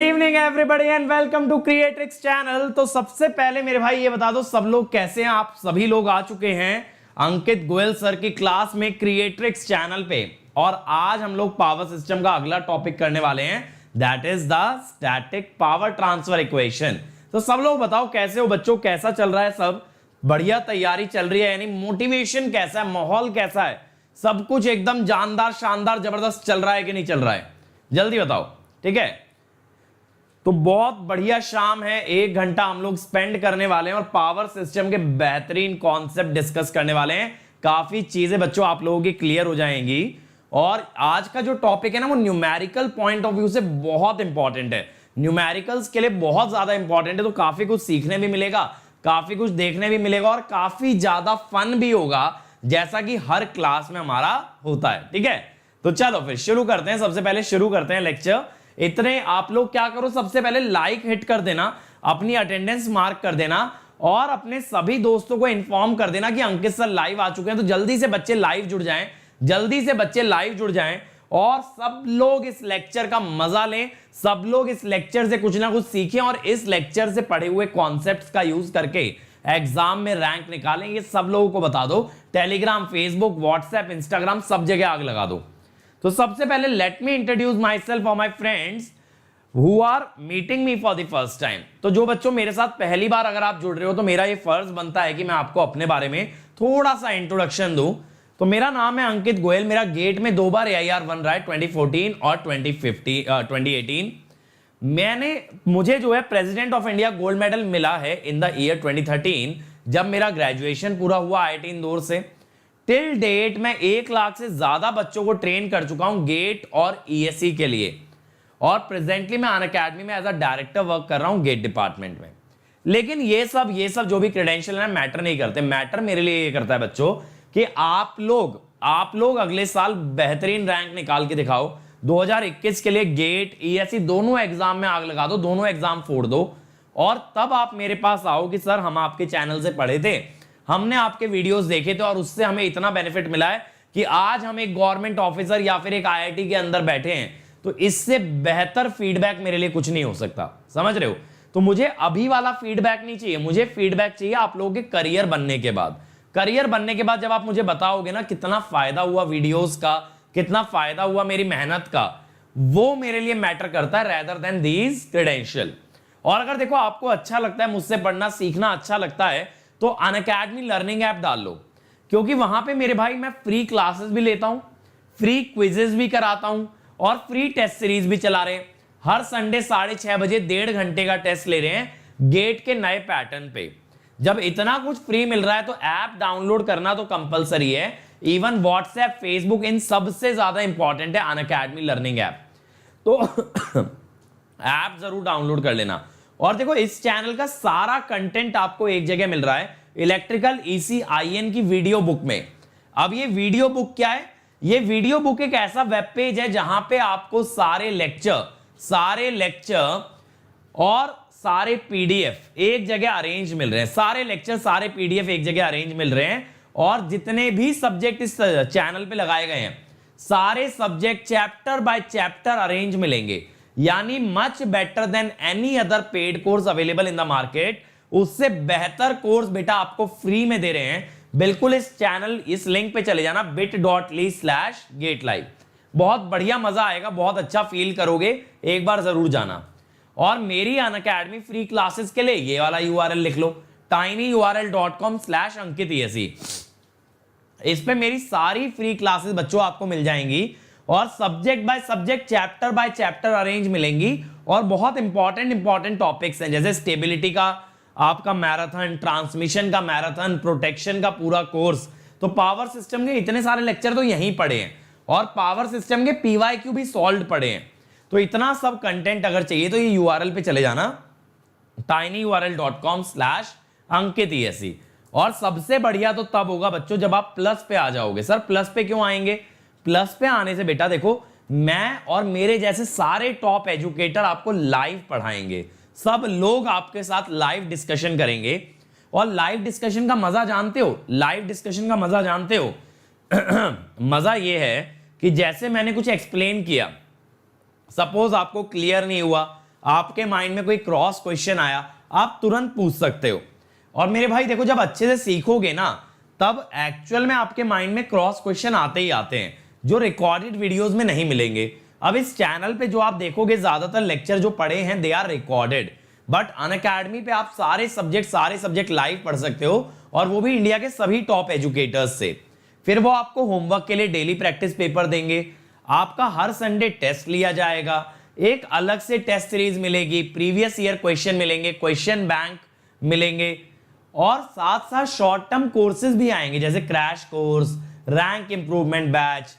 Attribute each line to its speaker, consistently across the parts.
Speaker 1: Evening everybody and welcome to Creatrix channel. तो सबसे पहले मेरे भाई ये बता दो सब लोग कैसे हैं। आप सभी लोग आ चुके हैं अंकित गोयल सर की क्लास में क्रिएट्रिक्स चैनल पे, और आज हम लोग पावर सिस्टम का अगला टॉपिक करने वाले हैं, that is the static power transfer equation. तो सब लोग बताओ कैसे हो बच्चों, कैसा चल रहा है? सब बढ़िया तैयारी चल रही है? यानी मोटिवेशन कैसा है, माहौल कैसा है? सब कुछ एकदम जानदार शानदार जबरदस्त चल रहा है कि नहीं चल रहा है? जल्दी बताओ, ठीक है। तो बहुत बढ़िया शाम है, 1 घंटा हम लोग स्पेंड करने वाले हैं और पावर सिस्टम के बेहतरीन कॉन्सेप्ट डिस्कस करने वाले हैं। काफी चीजें बच्चों आप लोगों की क्लियर हो जाएंगी। और आज का जो टॉपिक है ना, वो न्यूमेरिकल पॉइंट ऑफ व्यू से बहुत इंपॉर्टेंट है, न्यूमेरिकल्स के लिए बहुत ज्यादा इंपॉर्टेंट है। तो काफी कुछ सीखने भी मिलेगा, काफी कुछ देखने भी मिलेगा और काफी ज्यादा फन भी होगा, जैसा कि हर क्लास में हमारा होता है, ठीक है। तो चलो फिर शुरू करते हैं। सबसे पहले शुरू करते हैं लेक्चर। इतने आप लोग क्या करो, सबसे पहले लाइक हिट कर देना, अपनी अटेंडेंस मार्क कर देना और अपने सभी दोस्तों को इन्फॉर्म कर देना कि अंकित सर लाइव आ चुके हैं। तो जल्दी से बच्चे लाइव जुड़ जाएं, जल्दी से बच्चे लाइव जुड़ जाएं और सब लोग इस लेक्चर का मजा लें, सब लोग इस लेक्चर से कुछ ना कुछ सीखें और इस लेक्चर से पढ़े हुए कॉन्सेप्ट्स का यूज करके एग्जाम में रैंक निकालेंगे। सब लोगों को बता दो, टेलीग्राम, फेसबुक, व्हाट्सएप, इंस्टाग्राम सब जगह आग लगा दो। तो सबसे पहले let me introduce myself और my friends who are meeting me for the first time. तो जो बच्चों मेरे साथ पहली बार अगर आप जुड़ रहे हो तो मेरा ये फर्ज बनता है कि मैं आपको अपने बारे में थोड़ा सा इंट्रोडक्शन दूं। तो मेरा नाम है अंकित गोयल, मेरा गेट में 2 बार AIR बन रहा है, 2014 और 2018। मुझे जो है president of India gold medal मिला है इन द ईयर 2013, जब मेरा ग्रेजुएशन पूरा हुआ IIT इंदौर से। टिल डेट मैं 1 लाख से ज्यादा बच्चों को ट्रेन कर चुका हूं गेट और ESE के लिए, और प्रेजेंटली मैं अनअकैडमी में एज अ डायरेक्टर वर्क कर रहा हूं गेट डिपार्टमेंट में। लेकिन ये सब जो भी क्रेडेंशियल है मैटर नहीं करते। मैटर मेरे लिए ये करता है बच्चों कि आप लोग अगले साल बेहतरीन रैंक निकाल के दिखाओ। 2021 के लिए गेट ESE दोनों एग्जाम में आग लगा दो, दोनों एग्जाम फोड़ दो, और तब आप मेरे पास आओ कि सर हम आपके चैनल से पढ़े थे, हमने आपके वीडियोस देखे थे और उससे हमें इतना बेनिफिट मिला है कि आज हम एक गवर्नमेंट ऑफिसर या फिर एक IIT के अंदर बैठे हैं। तो इससे बेहतर फीडबैक मेरे लिए कुछ नहीं हो सकता, समझ रहे हो। तो मुझे अभी वाला फीडबैक नहीं चाहिए, मुझे फीडबैक चाहिए आप लोगों के करियर बनने के बाद। करियर बनने के बाद जब आप मुझे बताओगे ना कितना फायदा हुआ वीडियोस का, कितना फायदा हुआ मेरी मेहनत का, वो मेरे लिए मैटर करता है रेदर देन दीज क्रेडेंशियल। और अगर देखो आपको अच्छा लगता है मुझसे पढ़ना सीखना अच्छा लगता है, तो अनअकैडमी लर्निंग ऐप डाल लो, क्योंकि वहां पे मेरे भाई मैं फ्री क्लासेस भी लेता हूं, फ्री क्विजेस भी कराता हूं और फ्री टेस्ट सीरीज भी चला रहे हैं। हर संडे 6:30 बजे 1.5 घंटे का टेस्ट ले रहे हैं गेट के नए पैटर्न पे। जब इतना कुछ फ्री मिल रहा है तो ऐप डाउनलोड करना तो कंपलसरी है। इवन व्हाट्सएप, फेसबुक, इन सबसे ज्यादा इंपॉर्टेंट है अनअकैडमी लर्निंग ऐप। तो ऐप जरूर डाउनलोड कर लेना। और देखो इस चैनल का सारा कंटेंट आपको एक जगह मिल रहा है, इलेक्ट्रिकल ECIN की वीडियो बुक में। अब ये वीडियो बुक क्या है? ये वीडियो बुक एक ऐसा वेब पेज है जहां पे आपको सारे लेक्चर और सारे PDF एक जगह अरेंज मिल रहे हैं। सारे लेक्चर, सारे PDF एक जगह अरेंज मिल रहे हैं, और जितने भी सब्जेक्ट इस चैनल पे लगाए गए हैं सारे subject chapter by chapter arrange मिलेंगे। यानी much better than any other paid course available in the market. उससे बेहतर कोर्स बेटा आपको फ्री में दे रहे हैं। बिल्कुल इस चैनल, इस लिंक पे चले जाना bit.ly/gatelive। बहुत बढ़िया मजा आएगा, बहुत अच्छा फील करोगे, एक बार जरूर जाना। और मेरी अनअकैडमी फ्री क्लासेस के लिए ये वाला URL लिख लो, tinyurl.com/ankitese। इस पे मेरी सारी फ्री क्लासेस बच्चों आपको मिल जाएंगी और subject by subject, chapter by chapter arrange मिलेंगी। और बहुत इंपॉर्टेंट टॉपिक्स हैं, जैसे स्टेबिलिटी का आपका मैराथन, ट्रांसमिशन का मैराथन, प्रोटेक्शन का पूरा कोर्स। तो पावर सिस्टम के इतने सारे लेक्चर तो यहीं पढ़े हैं, और पावर सिस्टम के PYQ भी सॉल्व पढ़े हैं। तो इतना सब कंटेंट अगर चाहिए तो ये URL पे चले जाना, tinyurl.com/ankitese। और सबसे बढ़िया तो तब होगा बच्चों जब आप प्लस पे आ जाओगे। सर प्लस पे क्यों आएंगे? प्लस पे आने से बेटा देखो, मैं और मेरे जैसे सारे टॉप एजुकेटर आपको लाइव पढ़ाएंगे। सब लोग आपके साथ लाइव डिस्कशन करेंगे। और लाइव डिस्कशन का मजा जानते हो? लाइव डिस्कशन का मजा जानते हो? मजा ये है कि जैसे मैंने कुछ एक्सप्लेन किया, सपोज आपको क्लियर नहीं हुआ, आपके माइंड में कोई क्रॉस क्वेश्चन आया, आप तुरंत पूछ सकते हो। और मेरे भाई देखो, जब अच्छे से सीखोगे ना, तब एक्चुअल में आपके माइंड में क्रॉस क्वेश्चन आते ही आते हैं, जो रिकॉर्डेड वीडियोस में नहीं मिलेंगे। अब इस चैनल पे जो आप देखोगे, ज्यादातर लेक्चर जो पढ़े हैं they are recorded, but Unacademy पे आप सारे सब्जेक्ट लाइव पढ़ सकते हो, और वो भी इंडिया के सभी टॉप एजुकेटर्स से। फिर वो आपको होमवर्क के लिए डेली प्रैक्टिस पेपर देंगे, आपका हर संडे टेस्ट लिया जाएगा, एक अलग से टेस्ट सीरीज मिलेगी, प्रीवियस ईयर क्वेश्चन मिलेंगे, क्वेश्चन बैंक मिलेंगे, और साथ साथ शॉर्ट टर्म कोर्सेज भी आएंगे, जैसे crash course, rank improvement batch,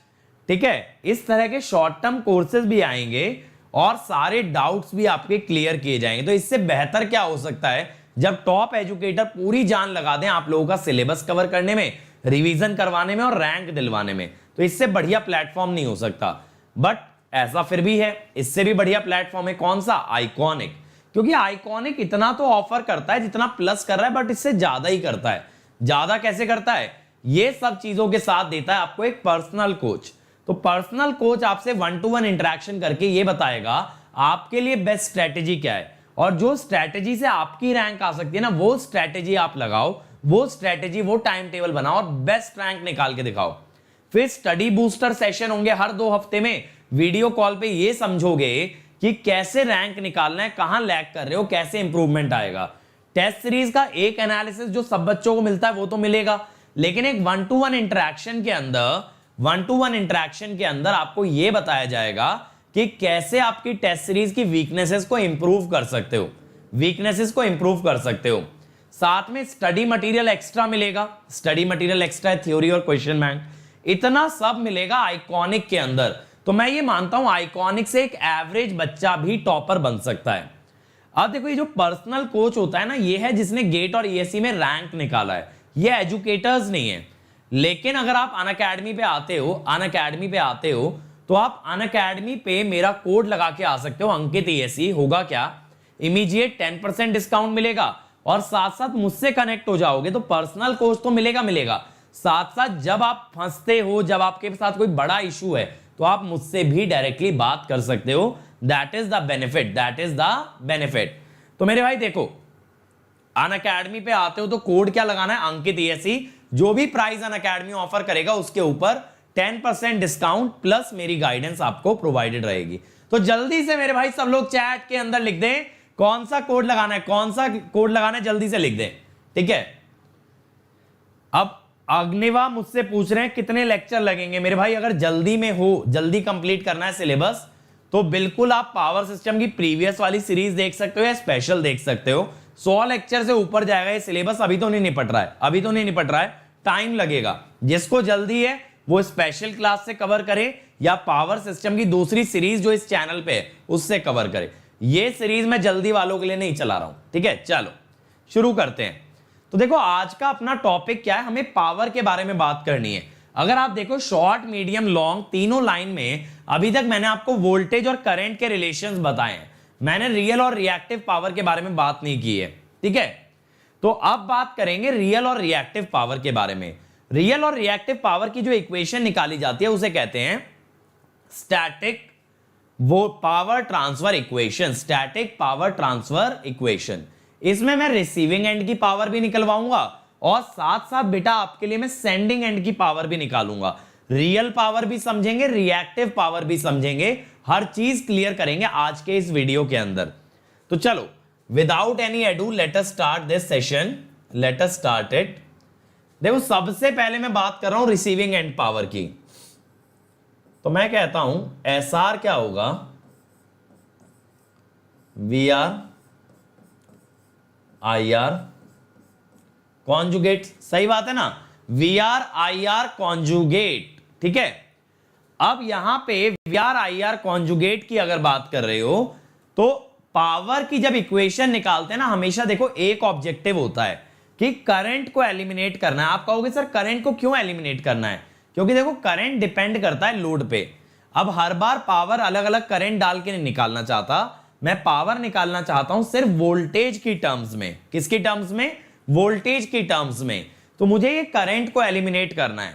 Speaker 1: ठीक है। इस तरह के शॉर्ट टर्म कोर्सेज भी आएंगे और सारे डाउट्स भी आपके क्लियर किए जाएंगे। तो इससे बेहतर क्या हो सकता है, जब टॉप एजुकेटर पूरी जान लगा दें आप लोगों का सिलेबस कवर करने में, रिवीजन करवाने में और रैंक दिलवाने में। तो इससे बढ़िया प्लेटफॉर्म नहीं हो सकता। बट ऐसा फिर भी है, इससे भी बढ़िया प्लेटफॉर्म है, कौन सा? आइकॉनिक। क्योंकि आइकॉनिक इतना तो ऑफर करता है जितना प्लस कर रहा है, बट इससे ज्यादा ही करता है। ज्यादा कैसे करता है? ये सब चीजों के साथ देता है आपको एक पर्सनल कोच। तो पर्सनल कोच आपसे 1-to-1 इंटरेक्शन करके ये बताएगा आपके लिए बेस्ट स्ट्रेटेजी क्या है, और जो स्ट्रेटेजी से आपकी रैंक आ सकती है ना, वो स्ट्रेटेजी आप लगाओ, वो स्ट्रेटेजी, वो टाइम टेबल बनाओ और बेस्ट रैंक निकाल के दिखाओ। फिर स्टडी बूस्टर सेशन होंगे हर 2 हफ्ते में, वीडियो कॉल पे ये समझोगे कि कैसे रैंक निकालना है, कहां लैग कर रहे हो, कैसे इंप्रूवमेंट आएगा। टेस्ट सीरीज का एक एनालिसिस जो सब बच्चों को मिलता है वो तो मिलेगा, लेकिन एक 1-to-1 इंटरेक्शन के अंदर आपको यह बताया जाएगा कि कैसे आपकी टेस्ट सीरीज की वीकनेसेस को इंप्रूव कर सकते हो। साथ में स्टडी मटेरियल एक्स्ट्रा मिलेगा, स्टडी मटेरियल एक्स्ट्रा, थ्योरी और क्वेश्चन बैंक, इतना सब मिलेगा आइकॉनिक के अंदर। तो मैं ये मानता हूं आइकॉनिक से एक एवरेज बच्चा भी टॉपर बन सकता है। अब देखो, ये जो पर्सनल कोच होता है ना, ये है जिसने गेट और ईएससी में रैंक निकाला है, ये एजुकेटर्स नहीं है। लेकिन अगर आप अनअकैडमी पे आते हो तो आप अनअकैडमी पे मेरा कोड लगा के आ सकते हो, अंकित ईएससी। होगा क्या? इमीडिएट 10% डिस्काउंट मिलेगा, और साथ साथ मुझसे कनेक्ट हो जाओगे तो पर्सनल कोच तो मिलेगा, साथ साथ जब आप फंसते हो, जब आपके साथ कोई बड़ा इशू है, तो आप मुझसे भी डायरेक्टली बात कर सकते हो। That is the benefit. तो मेरे भाई देखो, अनअकैडमी पे आते हो तो कोड क्या लगाना है? अंकित ईएससी। जो भी प्राइस अनअकैडमी ऑफर करेगा उसके ऊपर 10% डिस्काउंट प्लस मेरी गाइडेंस आपको प्रोवाइडेड रहेगी। तो जल्दी से मेरे भाई सब लोग चैट के अंदर लिख दें कौन सा कोड लगाना है, जल्दी से लिख दें, ठीक है। अब अग्निवा मुझसे पूछ रहे हैं कितने लेक्चर लगेंगे। मेरे भाई अगर जल्दी में हो, जल्दी कंप्लीट करना है सिलेबस, तो बिल्कुल आप पावर सिस्टम की प्रीवियस वाली सीरीज देख सकते हो या स्पेशल देख सकते हो। 100 लेक्चर से ऊपर जाएगा ये सिलेबस। अभी तो नहीं निपट रहा है, टाइम लगेगा। जिसको जल्दी है वो स्पेशल क्लास से कवर करे या पावर सिस्टम की दूसरी सीरीज जो इस चैनल पे है उससे कवर करे। ये सीरीज मैं जल्दी वालों के लिए नहीं चला रहा हूं, ठीक है। चलो शुरू करते हैं। तो देखो, आज का अपना टॉपिक क्या है, हमें पावर के बारे में बात करनी है। अगर आप देखो, शॉर्ट, मीडियम, लॉन्ग तीनों लाइन में अभी तक मैंने आपको वोल्टेज और करंट के रिलेशंस बताए हैं। मैंने रियल और रिएक्टिव पावर के बारे में बात नहीं की है, ठीक है। तो अब बात करेंगे रियल और रिएक्टिव पावर के बारे में। रियल और रिएक्टिव पावर की जो इक्वेशन निकाली जाती है उसे कहते हैं स्टैटिक पावर ट्रांसफर इक्वेशन। इसमें मैं रिसीविंग एंड की पावर भी निकलवाऊंगा और साथ साथ बेटा आपके लिए मैं सेंडिंग एंड की पावर भी निकालूंगा। रियल पावर भी समझेंगे, रिएक्टिव पावर भी समझेंगे, हर चीज क्लियर करेंगे आज के इस वीडियो के अंदर। तो चलो, without any edu let us start this session, let us start it. देखो, सबसे पहले मैं बात कर रहा हूं रिसीविंग एंड पावर की। तो मैं कहता हूं एसआर क्या होगा? VR IR conjugate. सही बात है ना, वीआर आईआर कॉन्जुगेट, ठीक है। अब यहां पे वीआर आईआर कॉन्जुगेट की अगर बात कर रहे हो तो पावर की जब इक्वेशन निकालते हैं ना, हमेशा देखो एक ऑब्जेक्टिव होता है कि करंट को एलिमिनेट करना है। आप कहोगे सर करंट को क्यों एलिमिनेट करना है? क्योंकि देखो, करंट डिपेंड करता है लोड पे। अब हर बार पावर अलग अलग करंट डाल के नहीं निकालना चाहता, मैं पावर निकालना चाहता हूं सिर्फ वोल्टेज की टर्म्स में। किसकी टर्म्स में? वोल्टेज की टर्म्स में। तो मुझे ये करंट को एलिमिनेट करना है।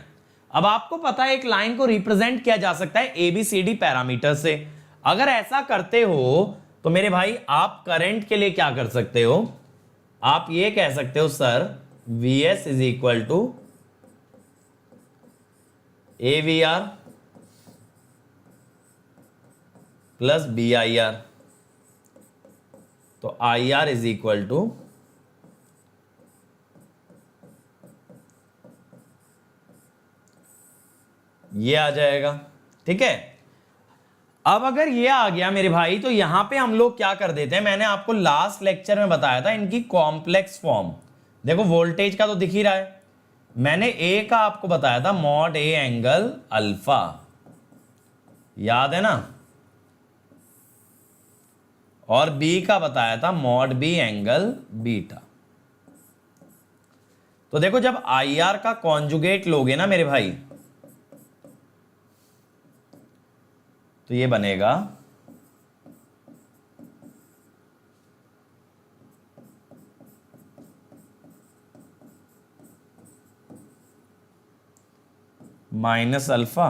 Speaker 1: अब आपको पता है एक लाइन को रिप्रेजेंट किया जा सकता है ABCD पैरामीटर से। अगर ऐसा करते हो तो मेरे भाई आप करंट के लिए क्या कर सकते हो, आप ये कह सकते हो sir Vs is equal to AVR plus BIR। तो IR इज इक्वल टू ये आ जाएगा। ठीक है, अब अगर ये आ गया मेरे भाई तो यहां पे हम लोग क्या कर देते हैं, मैंने आपको लास्ट लेक्चर में बताया था इनकी कॉम्प्लेक्स फॉर्म। देखो वोल्टेज का तो दिख ही रहा है, मैंने ए का आपको बताया था मॉड ए एंगल अल्फा, याद है ना, और बी का बताया था मॉड बी एंगल बीटा। तो देखो जब आई आर का कॉन्जुगेट लोगे ना मेरे भाई, तो ये बनेगा माइनस अल्फा।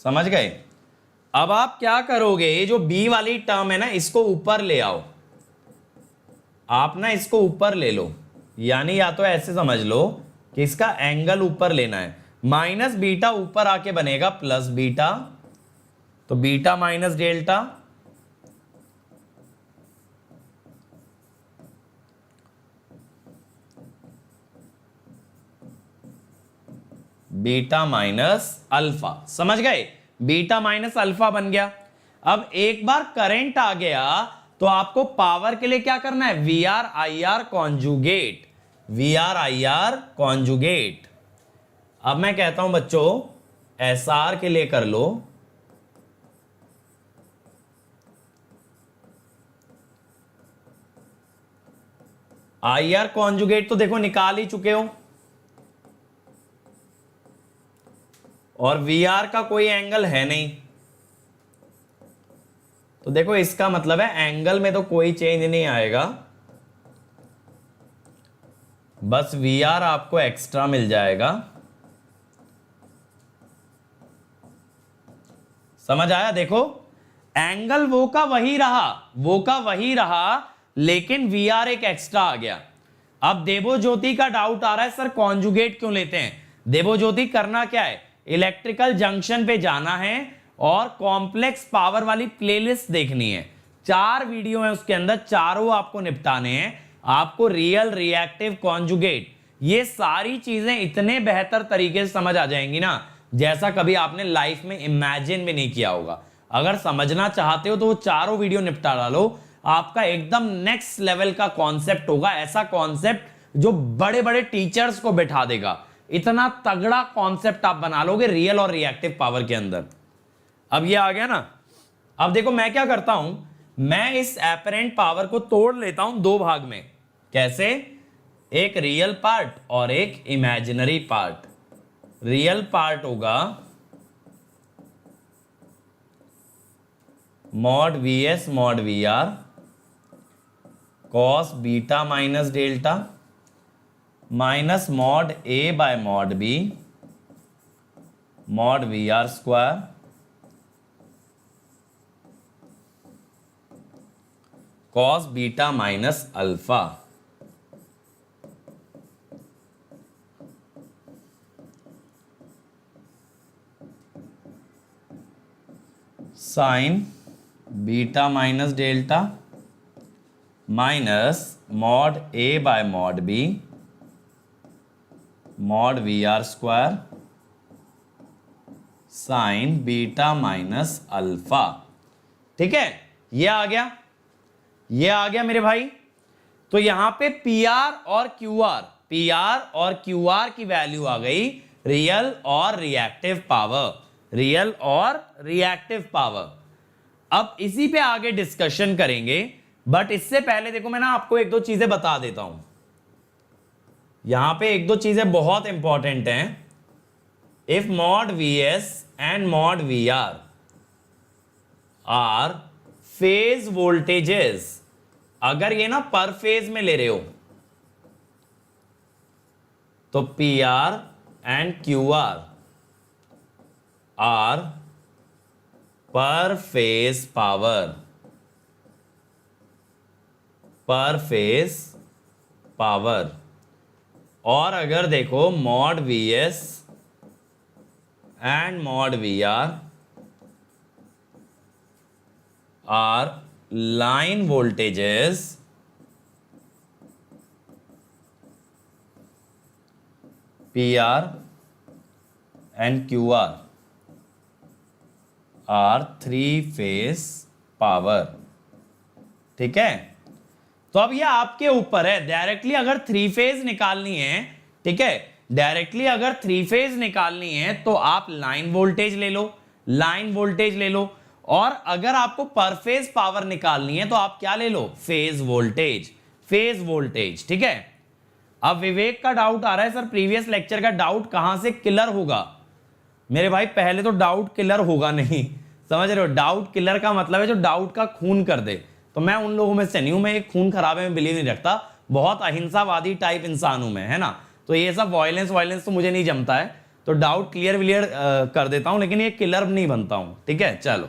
Speaker 1: समझ गए? अब आप क्या करोगे, ये जो बी वाली टर्म है ना इसको ऊपर ले आओ, आप ना इसको ऊपर ले लो, यानी या तो ऐसे समझ लो कि इसका एंगल ऊपर लेना है, माइनस बीटा ऊपर आके बनेगा प्लस बीटा, तो beta minus delta, beta minus alpha. समझ गए? बीटा माइनस अल्फा बन गया। अब एक बार करंट आ गया तो आपको पावर के लिए क्या करना है, V R I R conjugate, V R I R conjugate. अब मैं कहता हूं बच्चों एस आर के लिए कर लो, आई आर कॉन्जुगेट तो देखो निकाल ही चुके हो, और वी आर का कोई एंगल है नहीं, तो देखो इसका मतलब है एंगल में तो कोई चेंज नहीं आएगा, बस वी आर आपको एक्स्ट्रा मिल जाएगा। समझ आया? देखो एंगल वो का वही रहा, वो का वही रहा, लेकिन वी आर एक एक्स्ट्रा आ गया। अब देवो ज्योति का डाउट आ रहा है सर कॉन्जुगेट क्यों लेते हैं। देवो ज्योति करना क्या है, इलेक्ट्रिकल जंक्शन पे जाना है और कॉम्प्लेक्स पावर वाली प्लेलिस्ट देखनी है, 4 वीडियो है उसके अंदर, चारों आपको निपटाने हैं। आपको रियल रिएक्टिव कॉन्जुगेट ये सारी चीजें इतने बेहतर तरीके से समझ आ जाएंगी ना जैसा कभी आपने लाइफ में इमेजिन भी नहीं किया होगा। अगर समझना चाहते हो तो वो चारों वीडियो निपटा डालो, आपका एकदम नेक्स्ट लेवल का कॉन्सेप्ट होगा, ऐसा कॉन्सेप्ट जो बड़े बड़े टीचर्स को बैठा देगा। इतना तगड़ा कॉन्सेप्ट आप बना लोगे रियल और रिएक्टिव पावर के अंदर। अब ये आ गया ना। अब देखो मैं क्या करता हूं, मैं इस एपरेंट पावर को तोड़ लेता हूं 2 भाग में। कैसे? एक रियल पार्ट और एक इमेजिनरी पार्ट। रियल पार्ट होगा mod V S mod V R cos beta minus delta minus mod A by mod B mod V R square cos beta minus alpha sine beta minus delta minus mod A by mod B mod V R square sine beta minus alpha. ठीक है, ये आ गया, ये आ गया मेरे भाई। तो यहां पे पी आर और क्यू आर, पी आर और क्यू आर की वैल्यू आ गई रियल और रिएक्टिव पावर, रियल और रिएक्टिव पावर। अब इसी पे आगे डिस्कशन करेंगे, बट इससे पहले देखो मैं ना आपको 1-2 चीजें बता देता हूं। यहां पे 1-2 चीजें बहुत इंपॉर्टेंट हैं। If mod V S and mod V R phase voltages, अगर ये ना पर फेज में ले रहे हो तो P R and Q R per phase power, per phase power. और अगर देखो mod V S and mod V R line voltages P R and Q R three phase power. ठीक है, तो अब ये आपके ऊपर है। डायरेक्टली अगर थ्री फेज निकालनी है, ठीक है, डायरेक्टली अगर थ्री फेज निकालनी है तो आप लाइन वोल्टेज ले लो, लाइन वोल्टेज ले लो। और अगर आपको पर फेज पावर निकालनी है तो आप क्या ले लो, फेज वोल्टेज, फेज वोल्टेज। ठीक है, अब विवेक का डाउट आ रहा है सर प्रीवियस लेक्चर का डाउट कहां से क्लियर होगा। मेरे भाई पहले तो डाउट क्लियर होगा नहीं, समझ रहे हो। डाउट क्लियर का मतलब है जो डाउट का खून कर दे। तो मैं उन लोगों में से नहीं हूं, मैं एक खून खराबे में बिलीव नहीं रखता, बहुत अहिंसावादी टाइप इंसान हूं मैं, है ना। तो ये सब वायलेंस वायलेंस तो मुझे नहीं जमता है, तो डाउट क्लियर विलियर कर देता हूं, लेकिन ये क्लियर नहीं बनता हूं। ठीक है, चलो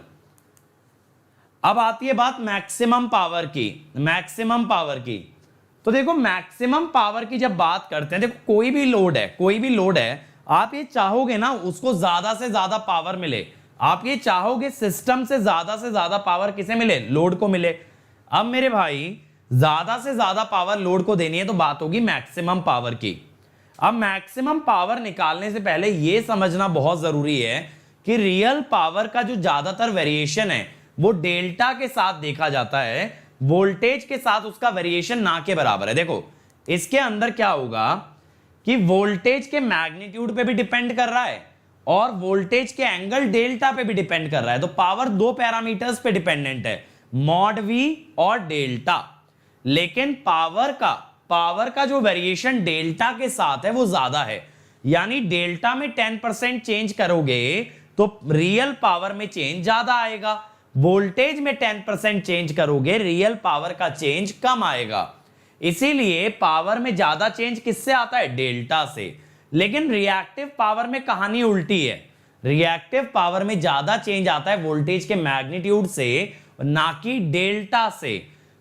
Speaker 1: अब आती है बात मैक्सिमम पावर की, मैक्सिमम पावर की। तो देखो मैक्सिमम पावर की जब बात करते हैं, देखो कोई भी लोड है, कोई भी लोड है, आप ये चाहोगे ना उसको ज्यादा से ज्यादा पावर मिले, आप ये चाहोगे सिस्टम से ज्यादा पावर किसे मिले, लोड को मिले। अब मेरे भाई ज्यादा से ज्यादा पावर लोड को देनी है तो बात होगी मैक्सिमम पावर की। अब मैक्सिमम पावर निकालने से पहले यह समझना बहुत जरूरी है कि रियल पावर का जो ज्यादातर वेरिएशन है वो डेल्टा के साथ देखा जाता है, वोल्टेज के साथ उसका वेरिएशन ना के बराबर है। देखो इसके अंदर क्या होगा कि वोल्टेज के मैग्नीट्यूड पे भी डिपेंड कर रहा है और वोल्टेज के एंगल डेल्टा पे भी डिपेंड कर रहा है। तो पावर दो पैरामीटर्स पे डिपेंडेंट है, मॉड वी और डेल्टा। लेकिन पावर का जो वेरिएशन डेल्टा के साथ है वो ज्यादा है, यानी डेल्टा में 10% चेंज करोगे तो रियल पावर में चेंज ज्यादा आएगा, वोल्टेज में 10% चेंज करोगे रियल पावर का चेंज कम आएगा। इसीलिए पावर में ज्यादा चेंज किससे आता है, डेल्टा से। लेकिन रिएक्टिव पावर में कहानी उल्टी है, रिएक्टिव पावर में ज्यादा चेंज आता है वोल्टेज के मैग्नीट्यूड से ना कि डेल्टा से।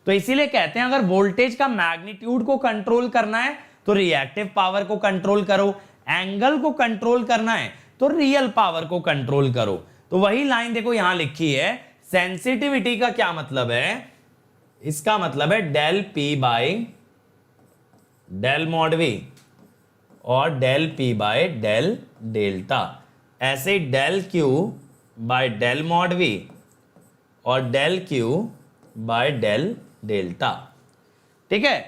Speaker 1: तो इसीलिए कहते हैं अगर वोल्टेज का मैग्नीट्यूड को कंट्रोल करना है तो रिएक्टिव पावर को कंट्रोल करो, एंगल को कंट्रोल करना है तो रियल पावर को कंट्रोल करो। तो वही लाइन देखो यहां लिखी है, सेंसिटिविटी का क्या मतलब है, इसका मतलब है del P by del mod V और del P by del delta. ऐसे del Q by del mod V और del Q by del delta. ठीक है,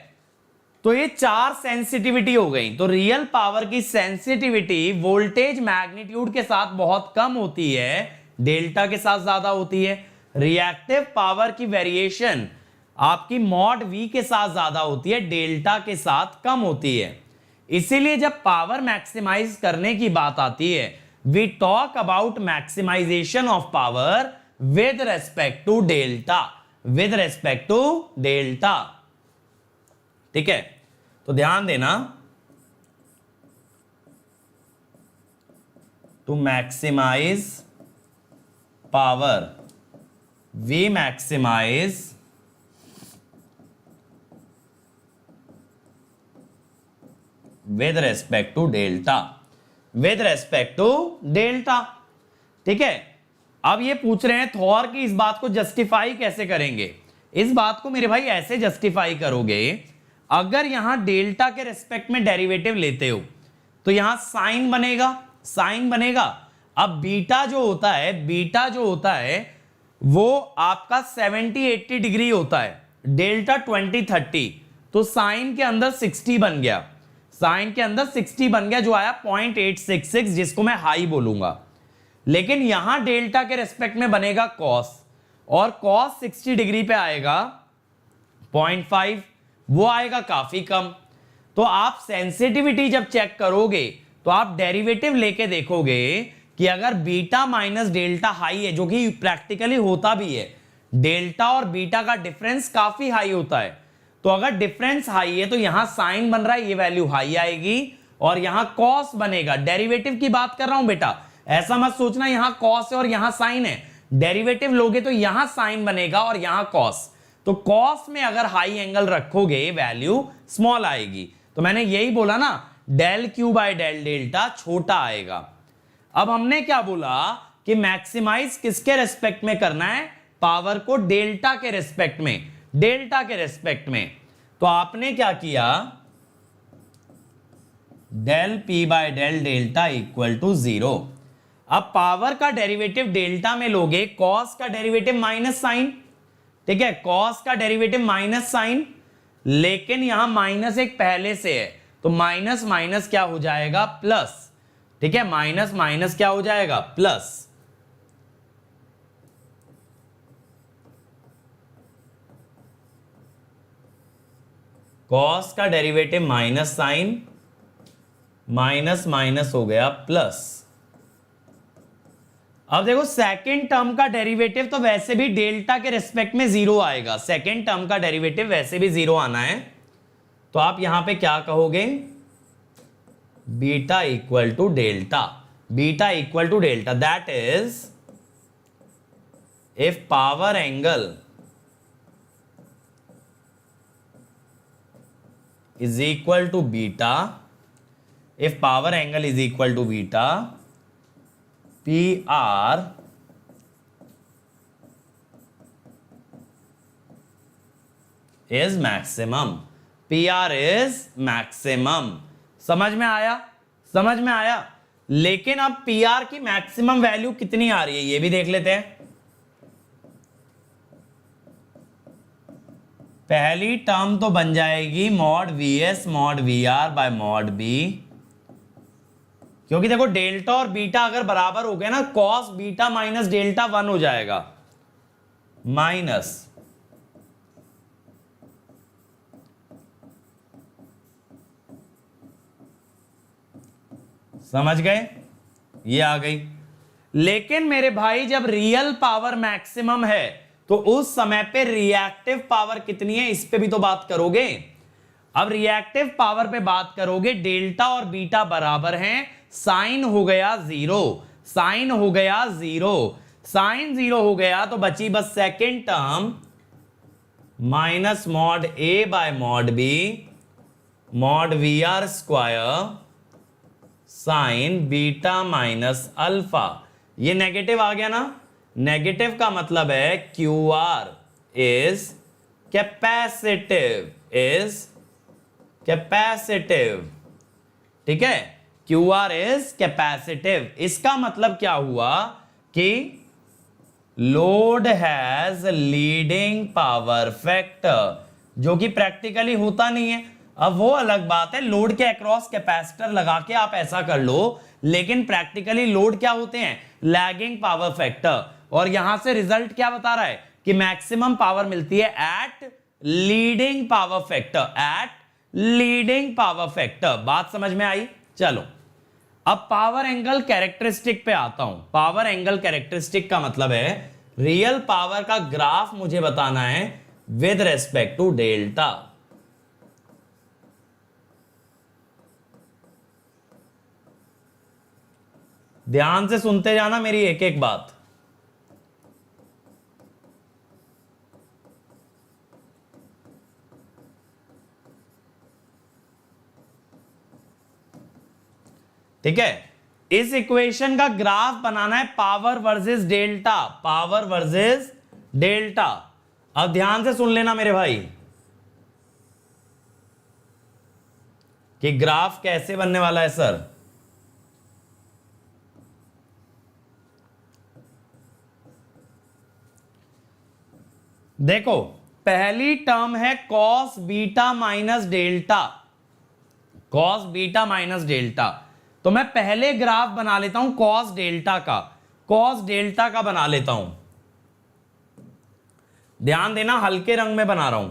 Speaker 1: तो ये चार सेंसिटिविटी हो गई। तो रियल पावर की सेंसिटिविटी वोल्टेज मैग्नीट्यूड के साथ बहुत कम होती है, डेल्टा के साथ ज्यादा होती है। रिएक्टिव पावर की वेरिएशन आपकी मॉड वी के साथ ज्यादा होती है, डेल्टा के साथ कम होती है। इसीलिए जब पावर मैक्सिमाइज करने की बात आती है, we talk about maximization of power with respect to delta, with respect to delta. ठीक है, तो ध्यान देना, to maximize power we maximize with respect to delta, with respect to delta. ठीक है, अब ये पूछ रहे हैं थॉर की इस बात को जस्टिफाई कैसे करेंगे। इस बात को मेरे भाई ऐसे जस्टिफाई करोगे, अगर यहां डेल्टा के रेस्पेक्ट में डेरिवेटिव लेते हो तो यहां साइन बनेगा, साइन बनेगा। अब बीटा जो होता है, बीटा जो होता है वो आपका 70-80 डिग्री होता है, डेल्टा 20-30, तो साइन के अंदर 60 बन गया, साइन के अंदर 60 बन गया, जो आया 0.866, जिसको मैं हाई बोलूंगा। लेकिन यहां डेल्टा के रेस्पेक्ट में बनेगा कॉस, और कॉस 60 डिग्री पे आएगा 0.5, वो आएगा काफी कम। तो आप सेंसिटिविटी जब चेक करोगे तो आप डेरिवेटिव लेके देखोगे कि अगर बीटा माइनस डेल्टा हाई है, जो कि प्रैक्टिकली होता भी है, डेल्टा और बीटा का डिफरेंस काफी हाई होता है, तो अगर डिफरेंस हाई है तो यहां साइन बन रहा है, ये वैल्यू हाई आएगी, और यहां कॉस बनेगा। डेरिवेटिव की बात कर रहा हूं बेटा, ऐसा मत सोचना यहां कॉस है और यहां साइन है, डेरिवेटिव लोगे तो यहां साइन बनेगा और यहां कॉस, तो कॉस में अगर हाई एंगल रखोगे वैल्यू स्मॉल आएगी। तो मैंने यही बोला ना, del Q by del delta छोटा आएगा। अब हमने क्या बोला कि मैक्सिमाइज किसके रेस्पेक्ट में करना है, पावर को डेल्टा के रेस्पेक्ट में, डेल्टा के रेस्पेक्ट में। तो आपने क्या किया, del P by del delta equal to 0। अब पावर का डेरिवेटिव डेल्टा में लोगे, कॉस का डेरिवेटिव माइनस साइन, ठीक है, कॉस का डेरिवेटिव माइनस साइन, लेकिन यहां माइनस एक पहले से है, तो माइनस माइनस क्या हो जाएगा, प्लस, ठीक है, माइनस माइनस क्या हो जाएगा, प्लस। कॉस का derivative minus sine, minus minus हो गया प्लस। अब देखो सेकंड टर्म का डेरिवेटिव तो वैसे भी डेल्टा के रिस्पेक्ट में 0 आएगा, सेकंड टर्म का डेरिवेटिव वैसे भी 0 आना है। तो आप यहां पे क्या कहोगे, beta equal to delta, beta equal to delta, that is if power angle is equal to beta, if power angle is equal to beta, PR is maximum, PR is maximum। समझ में आया, समझ में आया। लेकिन अब PR की maximum value कितनी आ रही है ये भी देख लेते हैं। पहली टर्म तो बन जाएगी mod VS mod VR by mod B, क्योंकि देखो डेल्टा और बीटा अगर बराबर हो गए ना, कॉस बीटा माइनस डेल्टा 1 हो जाएगा, माइनस समझ गए, ये आ गई। लेकिन मेरे भाई जब रियल पावर मैक्सिमम है तो उस समय पे रिएक्टिव पावर कितनी है, इस पे भी तो बात करोगे। अब रिएक्टिव पावर पे बात करोगे, डेल्टा और बीटा बराबर हैं, साइन हो गया 0, साइन हो गया 0, साइन 0 हो गया, तो बची बस second term minus mod A by mod B mod VR square sine beta minus alpha. ये नेगेटिव आ गया ना, नेगेटिव का मतलब है QR is capacitive, is capacitive, ठीक है, QR इज कैपेसिटिव। इसका मतलब क्या हुआ कि load has leading power factor, जो कि प्रैक्टिकली होता नहीं है। अब वो अलग बात है, लोड के अक्रॉस कैपेसिटर लगा के आप ऐसा कर लो, लेकिन प्रैक्टिकली लोड क्या होते हैं, लैगिंग पावर फैक्टर। और यहां से रिजल्ट क्या बता रहा है कि मैक्सिमम पावर मिलती है at leading power factor, at leading power factor. बात समझ में आई। चलो अब पावर एंगल कैरेक्टरिस्टिक पे आता हूं। पावर एंगल कैरेक्टरिस्टिक का मतलब है रियल पावर का ग्राफ मुझे बताना है विद रेस्पेक्ट टू डेल्टा। ध्यान से सुनते जाना मेरी एक एक बात। ठीक है, इस इक्वेशन का ग्राफ बनाना है power versus delta, power versus delta. अब ध्यान से सुन लेना मेरे भाई कि ग्राफ कैसे बनने वाला है सर। देखो पहली टर्म है cos beta minus delta, cos beta minus delta. तो मैं पहले ग्राफ बना लेता हूं कॉस डेल्टा का, कॉस डेल्टा का बना लेता हूं। ध्यान देना हल्के रंग में बना रहा हूं।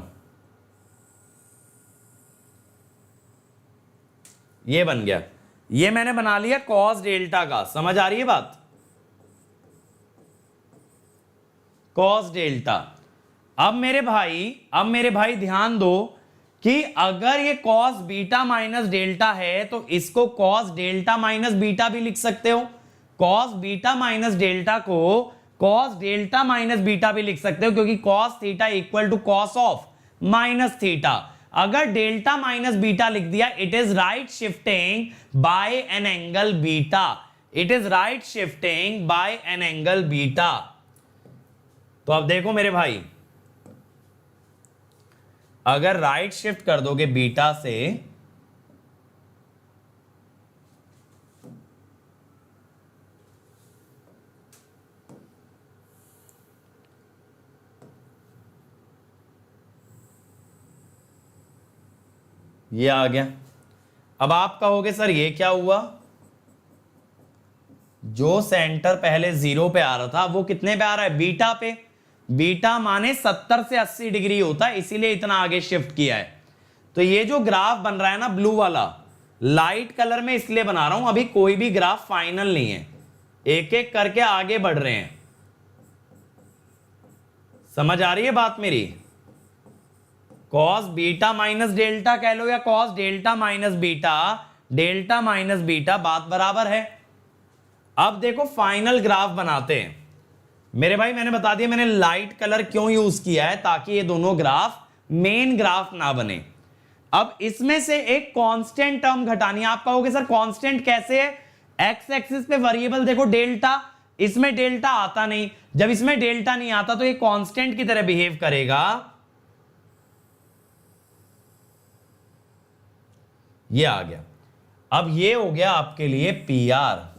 Speaker 1: ये बन गया, ये मैंने बना लिया कॉस डेल्टा का। समझ आ रही है बात, कॉस डेल्टा। अब मेरे भाई ध्यान दो कि अगर ये कॉस बीटा माइनस डेल्टा है तो इसको कॉस डेल्टा माइनस बीटा भी लिख सकते हो। कॉस बीटा माइनस डेल्टा को कॉस डेल्टा माइनस बीटा भी लिख सकते हो, क्योंकि cos theta equal to cos of minus theta. अगर डेल्टा माइनस बीटा लिख दिया, it is right shifting by an angle beta, it is right shifting by an angle beta. तो अब देखो मेरे भाई, अगर राइट शिफ्ट कर दोगे बीटा से, ये आ गया। अब आप कहोगे सर ये क्या हुआ, जो सेंटर पहले 0 पे आ रहा था वो कितने पे आ रहा है, बीटा पे। बीटा माने 70 से 80 डिग्री होता है, इसीलिए इतना आगे शिफ्ट किया है। तो ये जो ग्राफ बन रहा है ना ब्लू वाला, लाइट कलर में इसलिए बना रहा हूं, अभी कोई भी ग्राफ फाइनल नहीं है, एक एक करके आगे बढ़ रहे हैं। समझ आ रही है बात मेरी? कॉस बीटा माइनस डेल्टा कह लो या cos delta minus beta, delta minus beta बात बराबर है। अब देखो फाइनल ग्राफ बनाते हैं मेरे भाई। मैंने बता दिया मैंने लाइट कलर क्यों यूज किया है, ताकि ये दोनों ग्राफ मेन ग्राफ ना बने। अब इसमें से एक कांस्टेंट टर्म घटानी है। आप कहोगे सर कांस्टेंट कैसे है, एक्स एक्सिस पे वेरिएबल देखो डेल्टा, इसमें डेल्टा आता नहीं। जब इसमें डेल्टा नहीं आता तो ये कांस्टेंट की तरह बिहेव करेगा। ये आ गया। अब ये हो गया आपके लिए पी आर।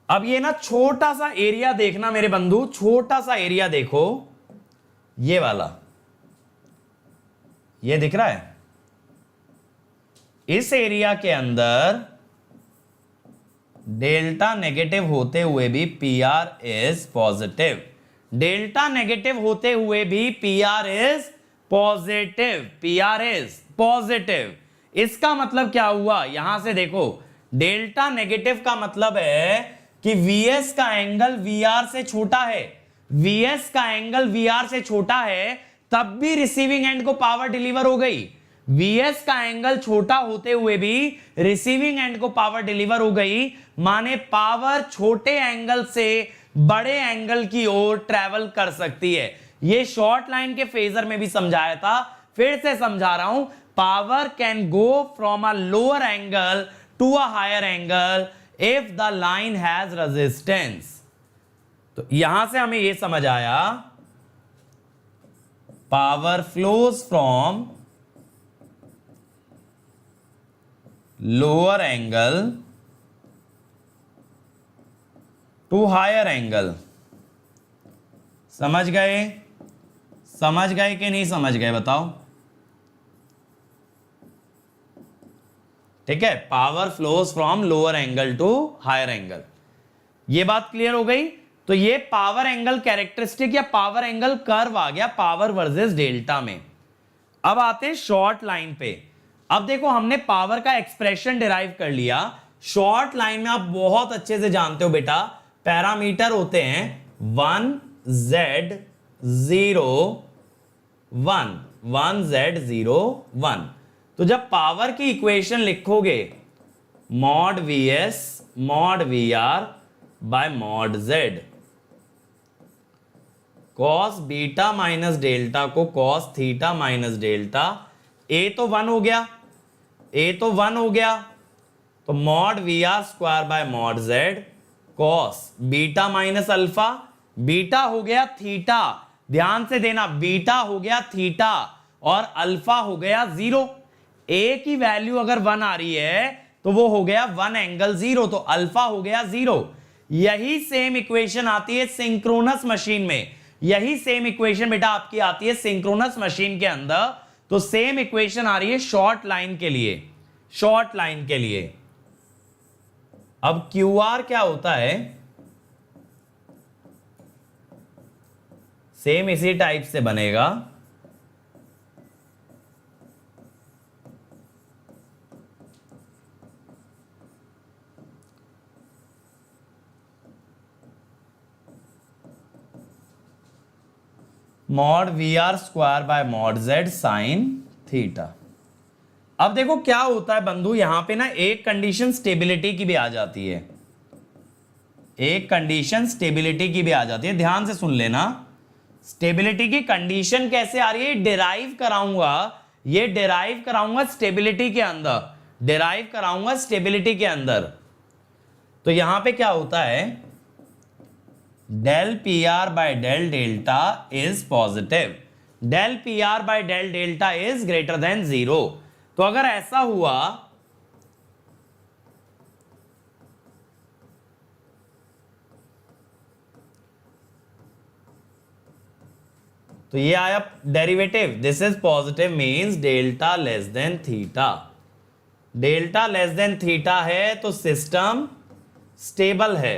Speaker 1: अब ये ना छोटा सा एरिया देखना मेरे बंधु, छोटा सा एरिया देखो, ये वाला, ये दिख रहा है। इस एरिया के अंदर डेल्टा नेगेटिव होते हुए भी P R is positive, delta negative होते हुए भी P R is positive, P R is positive. इसका मतलब क्या हुआ, यहां से देखो, डेल्टा नेगेटिव का मतलब है कि Vs का एंगल Vr से छोटा है, Vs का एंगल Vr से छोटा है, तब भी रिसीविंग एंड को पावर डिलीवर हो गई। Vs का एंगल छोटा होते हुए भी रिसीविंग एंड को पावर डिलीवर हो गई, माने पावर छोटे एंगल से बड़े एंगल की ओर ट्रेवल कर सकती है। ये शॉर्ट लाइन के फेजर में भी समझाया था, फिर से समझा रहा हूं। Power can go from a lower angle to a higher angle if the line has resistance. तो यहां से हमें यह समझ आया, power flows from lower angle to higher angle. समझ गए? समझ गए कि नहीं समझ गए बताओ? ठीक है, power flows from lower angle to higher angle. ये बात क्लियर हो गई? तो ये पावर एंगल कैरेक्टरिस्टिक या पावर एंगल कर्व आ गया पावर वर्सेस डेल्टा में। अब आते हैं शॉर्ट लाइन पे। अब देखो हमने पावर का एक्सप्रेशन डिराइव कर लिया। शॉर्ट लाइन में आप बहुत अच्छे से जानते हो बेटा, पैरामीटर होते हैं 1 z 0 1, 1 z 0 1। तो जब पावर की इक्वेशन लिखोगे mod Vs mod Vr by mod Z, cos beta minus delta को cos theta minus delta, a तो 1 हो गया, a तो 1 हो गया, तो mod Vr square by mod Z cos beta minus alpha, beta हो गया थीटा, ध्यान से देना, बीटा हो गया थीटा और अल्फा हो गया 0। a की वैल्यू अगर 1 आ रही है तो वो हो गया 1 एंगल 0, तो अल्फा हो गया 0। यही सेम इक्वेशन आती है सिंक्रोनस मशीन में, यही सेम इक्वेशन बेटा आपकी आती है सिंक्रोनस मशीन के अंदर। तो सेम इक्वेशन आ रही है शॉर्ट लाइन के लिए, शॉर्ट लाइन के लिए। अब QR क्या होता है, सेम इसी टाइप से बनेगा। Mod Vr square by mod Z sine theta. अब देखो क्या होता है बंधु, यहां पे ना एक कंडीशन स्टेबिलिटी की भी आ जाती है, एक कंडीशन स्टेबिलिटी की भी आ जाती है, ध्यान से सुन लेना। स्टेबिलिटी की कंडीशन कैसे आ रही है, डिराइव कराऊंगा, ये डिराइव कराऊंगा स्टेबिलिटी के अंदर, डिराइव कराऊंगा स्टेबिलिटी के अंदर। तो यहां पे क्या होता है, del P R by del delta is positive, del P R by del delta is greater than 0। तो अगर ऐसा हुआ तो ये आया derivative, this is positive means delta less than theta, delta less than theta है तो सिस्टम स्टेबल है,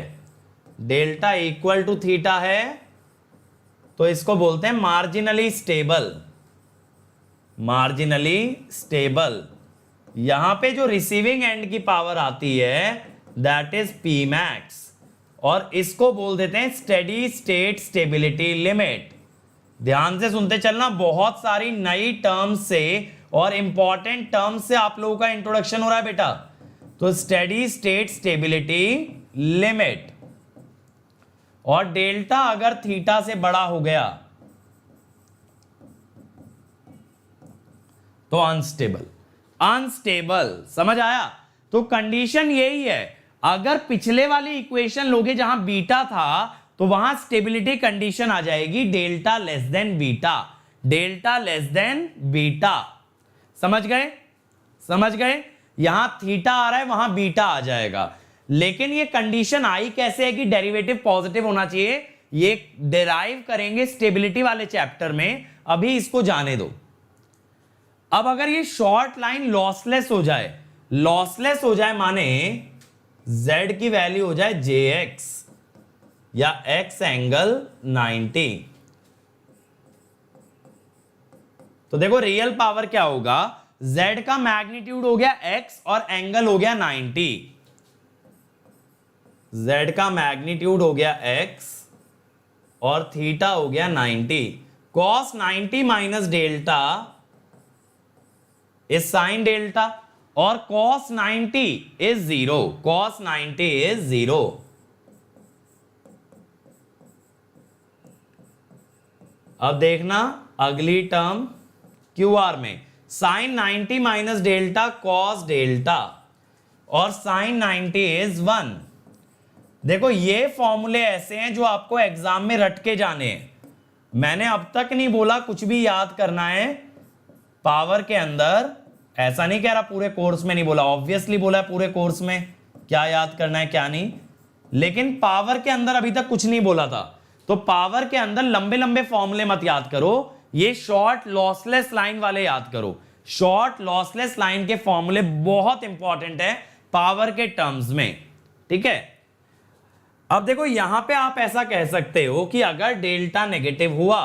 Speaker 1: डेल्टा इक्वल टू थीटा है तो इसको बोलते हैं मार्जिनली स्टेबल, मार्जिनली स्टेबल। यहां पे जो रिसीविंग एंड की पावर आती है दैट इज पी मैक्स, और इसको बोल देते हैं स्टेडी स्टेट स्टेबिलिटी लिमिट। ध्यान से सुनते चलना, बहुत सारी नई टर्म्स से और इंपॉर्टेंट टर्म्स से आप लोगों का इंट्रोडक्शन हो रहा है बेटा। तो स्टेडी स्टेट स्टेबिलिटी लिमिट, और डेल्टा अगर थीटा से बड़ा हो गया तो अनस्टेबल, अनस्टेबल, समझ आया। तो कंडीशन यही है, अगर पिछले वाली इक्वेशन लोगे जहां बीटा था तो वहां स्टेबिलिटी कंडीशन आ जाएगी delta less than beta, delta less than beta, समझ गए, समझ गए। यहां थीटा आ रहा है वहां बीटा आ जाएगा, लेकिन ये कंडीशन आई कैसे है कि डेरिवेटिव पॉजिटिव होना चाहिए, ये डिराइव करेंगे स्टेबिलिटी वाले चैप्टर में, अभी इसको जाने दो। अब अगर ये शॉर्ट लाइन लॉसलेस हो जाए, लॉसलेस हो जाए माने z की वैल्यू हो जाए jx या x एंगल 90, तो देखो रियल पावर क्या होगा, z का मैग्नीट्यूड हो गया x और एंगल हो गया 90, z का मैग्नीट्यूड हो गया x और थीटा हो गया 90, cos 90 minus delta is sine delta, और cos 90 इज 0, cos 90 इज 0। अब देखना अगली टर्म क्यू आर में, sine 90 minus delta cos delta, और साइन 90 इज 1। देखो ये फॉर्मूले ऐसे हैं जो आपको एग्जाम में रट के जाने हैं, मैंने अब तक नहीं बोला कुछ भी याद करना है पावर के अंदर, ऐसा नहीं कह रहा पूरे कोर्स में नहीं बोला, ऑब्वियसली बोला है पूरे कोर्स में क्या याद करना है क्या नहीं, लेकिन पावर के अंदर अभी तक कुछ नहीं बोला था। तो पावर के अंदर लंबे लंबे फॉर्मूले मत याद करो, ये शॉर्ट लॉसलेस लाइन वाले याद करो, शॉर्ट लॉसलेस लाइन के फॉर्मूले बहुत इंपॉर्टेंट है पावर के टर्म्स में, ठीक है। अब देखो यहां पे आप ऐसा कह सकते हो कि अगर डेल्टा नेगेटिव हुआ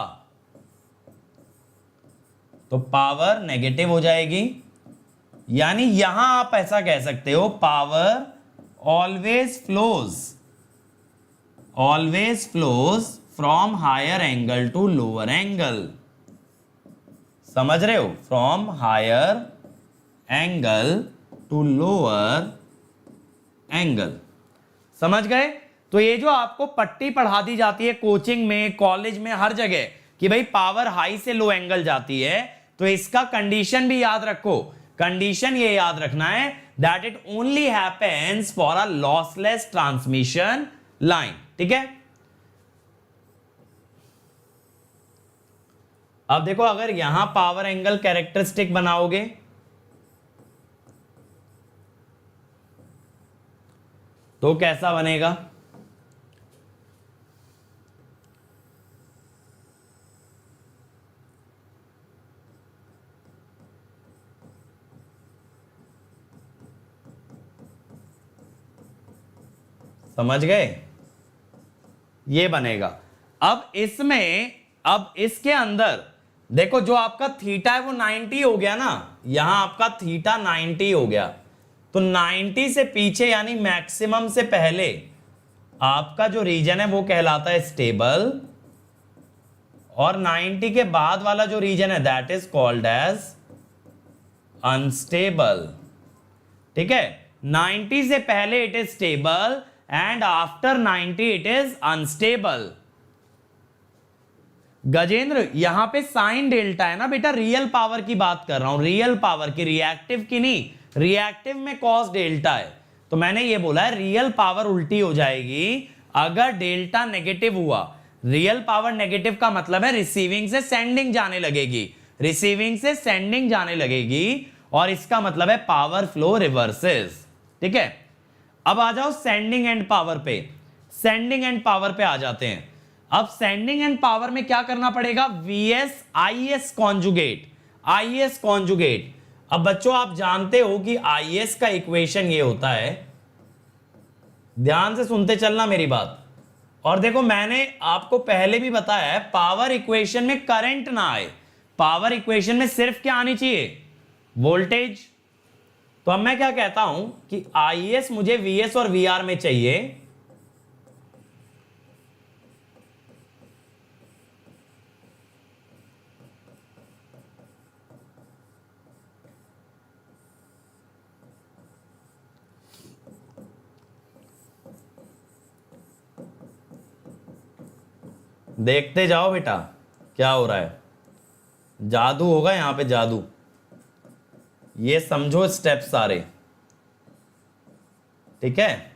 Speaker 1: तो पावर नेगेटिव हो जाएगी, यानी यहां आप ऐसा कह सकते हो power always flows from higher angle to lower angle, समझ रहे हो, from higher angle to lower angle, समझ गए। तो ये जो आपको पट्टी पढ़ा दी जाती है कोचिंग में कॉलेज में हर जगह कि भाई पावर हाई से लो एंगल जाती है, तो इसका कंडीशन भी याद रखो, कंडीशन ये याद रखना है that it only happens for a lossless transmission line, ठीक है। अब देखो अगर यहां पावर एंगल कैरेक्टरिस्टिक बनाओगे तो कैसा बनेगा, समझ गए, ये बनेगा। अब इसमें, अब इसके अंदर देखो जो आपका थीटा है वो 90 हो गया ना, यहां आपका थीटा 90 हो गया, तो 90 से पीछे यानी मैक्सिमम से पहले आपका जो रीजन है वो कहलाता है स्टेबल, और 90 के बाद वाला जो रीजन है that is called as unstable, ठीक है। 90 से पहले it is stable, and after 90 it is unstable. Gajendra यहां पे साइन डेल्टा है ना बेटा, रियल पावर की बात कर रहा हूं, रियल पावर की, रिएक्टिव की नहीं। रिएक्टिव में कॉस डेल्टा है, तो मैंने ये बोला है रियल पावर उल्टी हो जाएगी अगर डेल्टा नेगेटिव हुआ। रियल पावर नेगेटिव का मतलब है रिसीविंग से सेंडिंग जाने लगेगी, रिसीविंग से सेंडिंग जाने लगेगी, और इसका मतलब है पावर फ्लो रिवर्सेस। ठीक है, अब आ जाओ सेंडिंग एंड पावर पे, सेंडिंग एंड पावर पे आ जाते हैं। अब सेंडिंग एंड पावर में क्या करना पड़ेगा, VS IS conjugate, IS conjugate. अब बच्चों आप जानते हो कि आईएस का इक्वेशन ये होता है, ध्यान से सुनते चलना मेरी बात। और देखो मैंने आपको पहले भी बताया है, पावर इक्वेशन में करंट ना आए, पावर इक्वेशन में सिर्फ क्या आनी चाहिए, वोल्टेज। तो अब मैं क्या कहता हूं कि आईएस मुझे वीएस और वीआर में चाहिए, देखते जाओ बेटा क्या हो रहा है, जादू होगा यहां पे, जादू। ये समझो स्टेप सारे, ठीक है।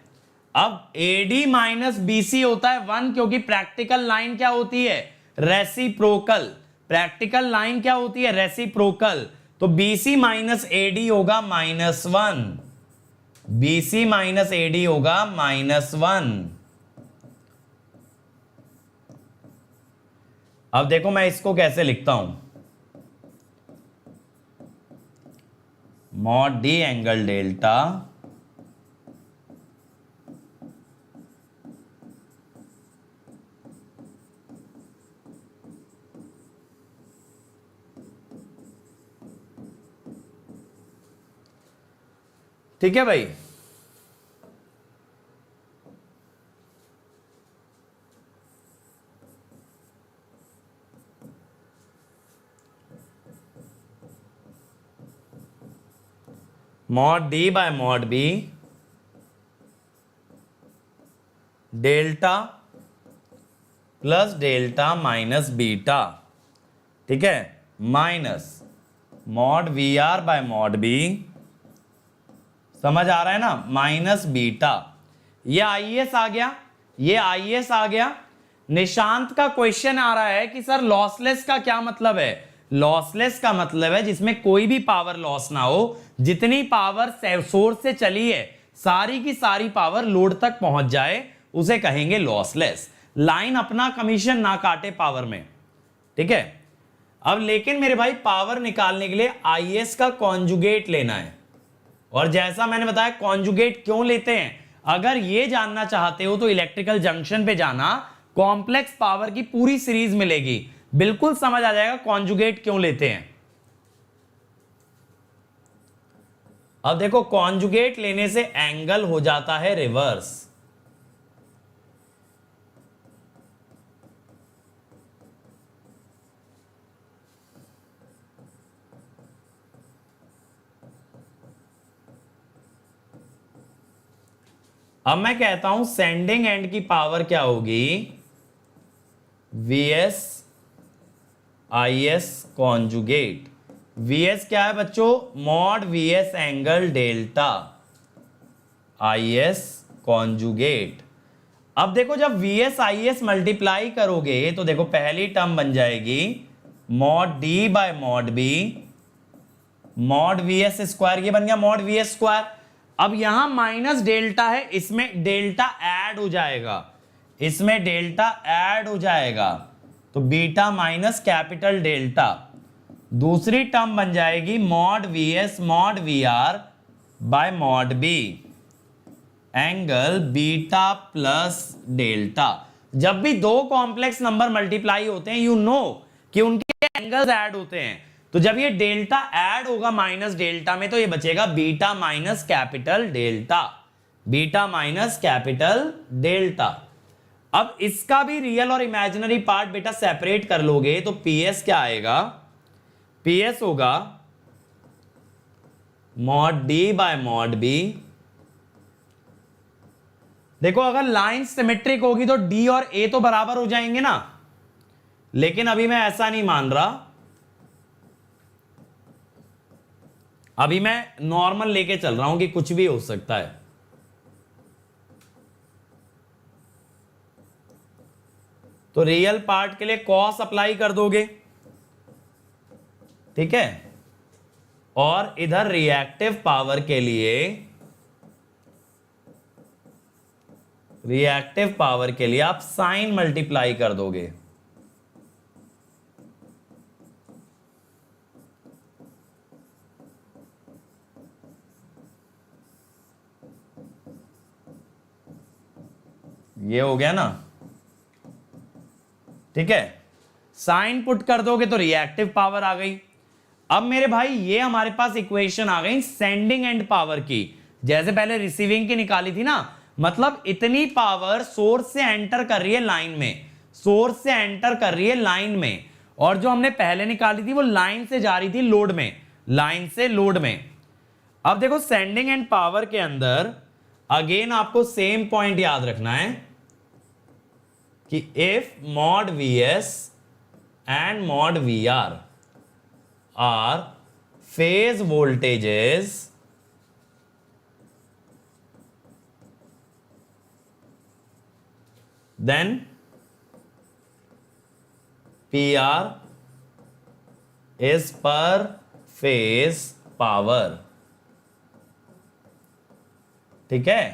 Speaker 1: अब एडी माइनस बीसी होता है 1, क्योंकि प्रैक्टिकल लाइन क्या होती है, रेसिप्रोकल। प्रैक्टिकल लाइन क्या होती है, रेसिप्रोकल। तो बीसी माइनस एडी होगा -1, बीसी माइनस एडी होगा -1। अब देखो मैं इसको कैसे लिखता हूं, मॉड डी एंगल डेल्टा ठीक है भाई। Mod D by mod B delta plus delta minus beta, ठीक है, minus mod V R by mod B, समझ आ रहा है ना, माइनस बीटा। ये आईएस आ गया, ये आईएस आ गया। निशांत का क्वेश्चन आ रहा है कि सर लॉसलेस का क्या मतलब है। लॉसलेस का मतलब है जिसमें कोई भी पावर लॉस ना हो, जितनी पावर सोर्स से चली है सारी की सारी पावर लोड तक पहुंच जाए, उसे कहेंगे लॉसलेस। लाइन अपना कमीशन ना काटे पावर में, ठीक है। अब लेकिन मेरे भाई पावर निकालने के लिए आईएस का कॉन्जुगेट लेना है, और जैसा मैंने बताया कॉन्जुगेट क्यों लेते हैं, अगर ये जानना चाहते हो तो इलेक्ट्रिकल जंक्शन पे जाना, कॉम्प्लेक्स पावर की पूरी सीरीज मिलेगी, बिल्कुल समझ आ जाएगा कॉन्जुगेट क्यों लेते हैं। अब देखो कॉन्जुगेट लेने से एंगल हो जाता है रिवर्स। अब मैं कहता हूं सेंडिंग एंड की पावर क्या होगी, Vs Is कॉन्जुगेट। Vs क्या है बच्चों, mod Vs angle delta, Is conjugate. अब देखो जब Vs Is मल्टीप्लाई करोगे तो देखो पहली टर्म बन जाएगी mod D by mod B, mod Vs square, ये बन गया मॉड Vs स्क्वायर। अब यहां माइनस डेल्टा है, इसमें डेल्टा ऐड हो जाएगा, इसमें डेल्टा ऐड हो जाएगा, तो बीटा माइनस कैपिटल डेल्टा। दूसरी टर्म बन जाएगी mod Vs mod Vr by mod B, angle beta plus delta. जब भी दो कॉम्प्लेक्स नंबर मल्टीप्लाई होते हैं यू नो कि उनके एंगल्स ऐड होते हैं, तो जब ये डेल्टा ऐड होगा माइनस डेल्टा में तो ये बचेगा beta minus capital delta, beta minus capital delta. अब इसका भी रियल और इमेजिनरी पार्ट बेटा सेपरेट कर लोगे तो पीएस क्या आएगा, पीएस होगा mod D by mod B देखो अगर लाइन सिमेट्रिक होगी तो डी और ए तो बराबर हो जाएंगे ना, लेकिन अभी मैं ऐसा नहीं मान रहा, अभी मैं नॉर्मल लेके चल रहा हूं कि कुछ भी हो सकता है। तो रियल पार्ट के लिए कॉस अप्लाई कर दोगे, ठीक है, और इधर रिएक्टिव पावर के लिए, रिएक्टिव पावर के लिए आप साइन मल्टीप्लाई कर दोगे। ये हो गया ना, ठीक है, साइन पुट कर दोगे तो रिएक्टिव पावर आ गई। अब मेरे भाई ये हमारे पास इक्वेशन आ गई सेंडिंग एंड पावर की, जैसे पहले रिसीविंग की निकाली थी ना, मतलब इतनी पावर सोर्स से एंटर कर रही है लाइन में, सोर्स से एंटर कर रही है लाइन में, और जो हमने पहले निकाली थी वो लाइन से जा रही थी लोड में, लाइन से लोड में। अब देखो सेंडिंग एंड पावर के अंदर अगेन आपको सेम पॉइंट याद रखना है कि if mod Vs and mod Vr are phase voltages, then PR is per phase power, ठीक है।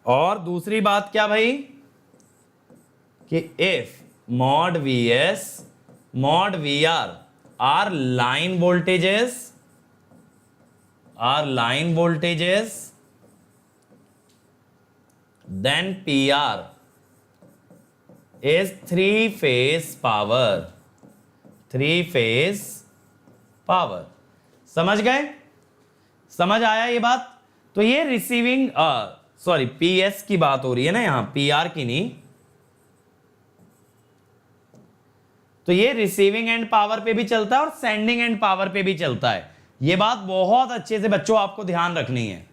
Speaker 1: और दूसरी बात क्या भाई कि if mod Vs mod Vr are line voltages, then PR is three phase power, समझ गए, समझ आया ये बात। तो ये रिसीविंग सॉरी PS की बात हो रही है ना यहां, PR की नहीं। तो ये रिसीविंग एंड पावर पे भी चलता है और सेंडिंग एंड पावर पे भी चलता है, ये बात बहुत अच्छे से बच्चों आपको ध्यान रखनी है।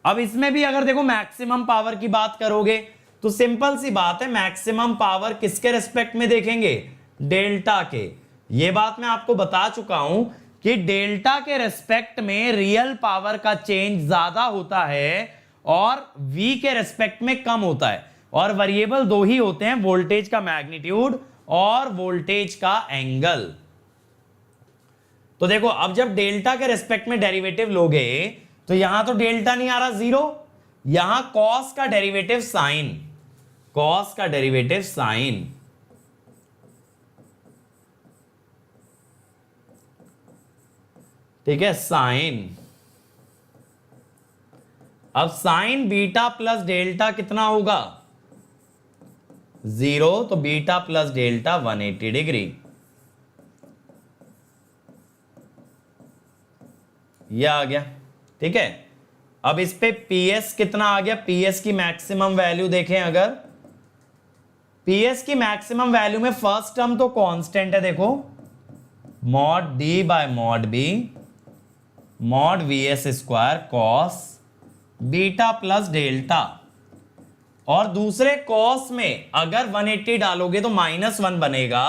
Speaker 1: अब इसमें भी अगर देखो मैक्सिमम पावर की बात करोगे तो सिंपल सी बात है, मैक्सिमम पावर किसके रेस्पेक्ट में देखेंगे, डेल्टा के। ये बात मैं आपको बता चुका हूं कि डेल्टा के रेस्पेक्ट में रियल पावर का चेंज ज्यादा होता है और V के रेस्पेक्ट में कम होता है, और वेरिएबल दो ही होते हैं, वोल्टेज का मैग्नीट्यूड और वोल्टेज का एंगल। तो देखो अब जब डेल्टा के रेस्पेक्ट में डेरिवेटिव लोगे तो यहां तो डेल्टा नहीं आ रहा, जीरो, यहां कॉस का डेरिवेटिव साइन, कॉस का डेरिवेटिव साइन, ठीक है, साइन। अब साइन बीटा प्लस डेल्टा कितना होगा, जीरो, तो बीटा प्लस डेल्टा 180 डिग्री। यह आ गया, ठीक है। अब इस पे PS कितना आ गया, PS की मैक्सिमम वैल्यू देखें, अगर PS की मैक्सिमम वैल्यू में फर्स्ट टर्म तो कांस्टेंट है, देखो mod D by mod B mod Vs square cos beta plus delta, और दूसरे कॉस में अगर 180 डालोगे तो -1 बनेगा,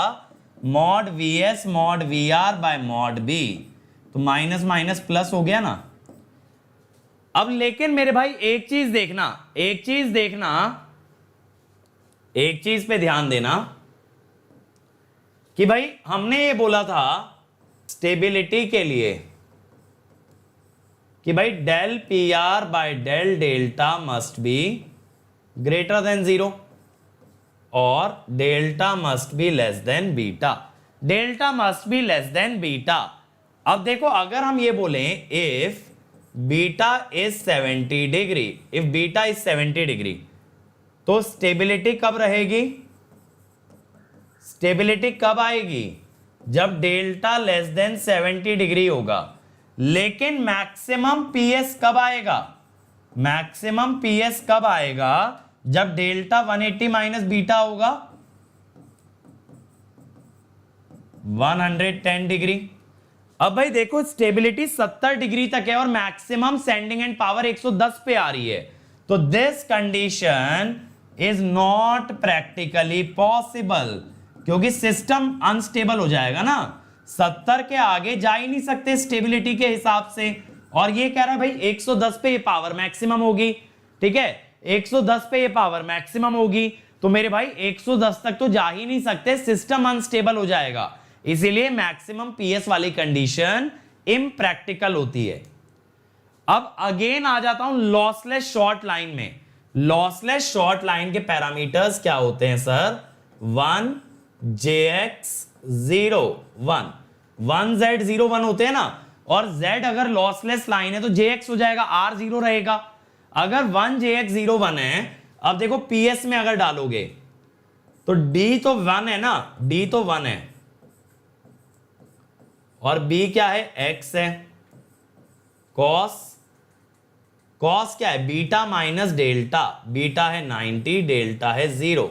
Speaker 1: mod Vs mod Vr by mod B, तो माइनस माइनस प्लस हो गया ना। अब लेकिन मेरे भाई एक चीज देखना, एक चीज पे ध्यान देना कि भाई हमने ये बोला था स्टेबिलिटी के लिए कि भाई del PR by del delta must be greater than 0 और delta must be less than beta, delta must be less than beta. अब देखो अगर हम ये बोलें if beta is 70 degree, if beta is 70 degree, तो स्टेबिलिटी कब रहेगी, स्टेबिलिटी कब आएगी, जब डेल्टा लेस देन 70 डिग्री होगा। लेकिन मैक्सिमम PS कब आएगा, मैक्सिमम PS कब आएगा, जब डेल्टा 180 माइनस बीटा होगा 110 डिग्री। अब भाई देखो स्टेबिलिटी 70 डिग्री तक है और मैक्सिमम सेंडिंग एंड पावर 110 पे आ रही है, तो this condition is not practically possible, क्योंकि सिस्टम अनस्टेबल हो जाएगा ना, 70 के आगे जा ही नहीं सकते स्टेबिलिटी के हिसाब से। और ये कह रहा है भाई 110 पे ये पावर मैक्सिमम होगी, ठीक है, 110 पे ये पावर मैक्सिमम होगी, तो मेरे भाई 110 तक तो जा ही नहीं सकते, सिस्टम अनस्टेबल हो जाएगा, इसीलिए मैक्सिमम पीएस वाली कंडीशन इम्प्रैक्टिकल होती है। अब अगेन आ जाता हूं लॉसलेस शॉर्ट लाइन में। लॉसलेस शॉर्ट लाइन के पैरामीटर्स क्या होते हैं सर? 1 JX0 1 1Z01 होते हैं ना, और Z अगर लॉसलेस लाइन है तो JX हो जाएगा, R 0 रहेगा। अगर 1 JX01 है, अब देखो PS में अगर डालोगे तो D तो 1 है ना, D तो 1 है, और B क्या है? X है। कॉस क्या है? बीटा माइनस डेल्टा, बीटा है 90, डेल्टा है 0,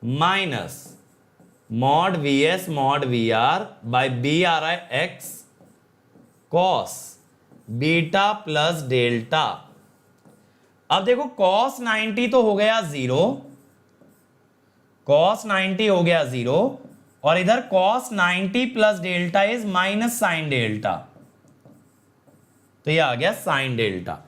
Speaker 1: minus mod VS mod VR by B आ रहा है X cos beta plus delta. अब देखो कॉस 90 तो हो गया 0, कॉस 90 हो गया 0, और इधर cos 90 plus delta is minus sine delta, तो ये आ गया साइन डेल्टा।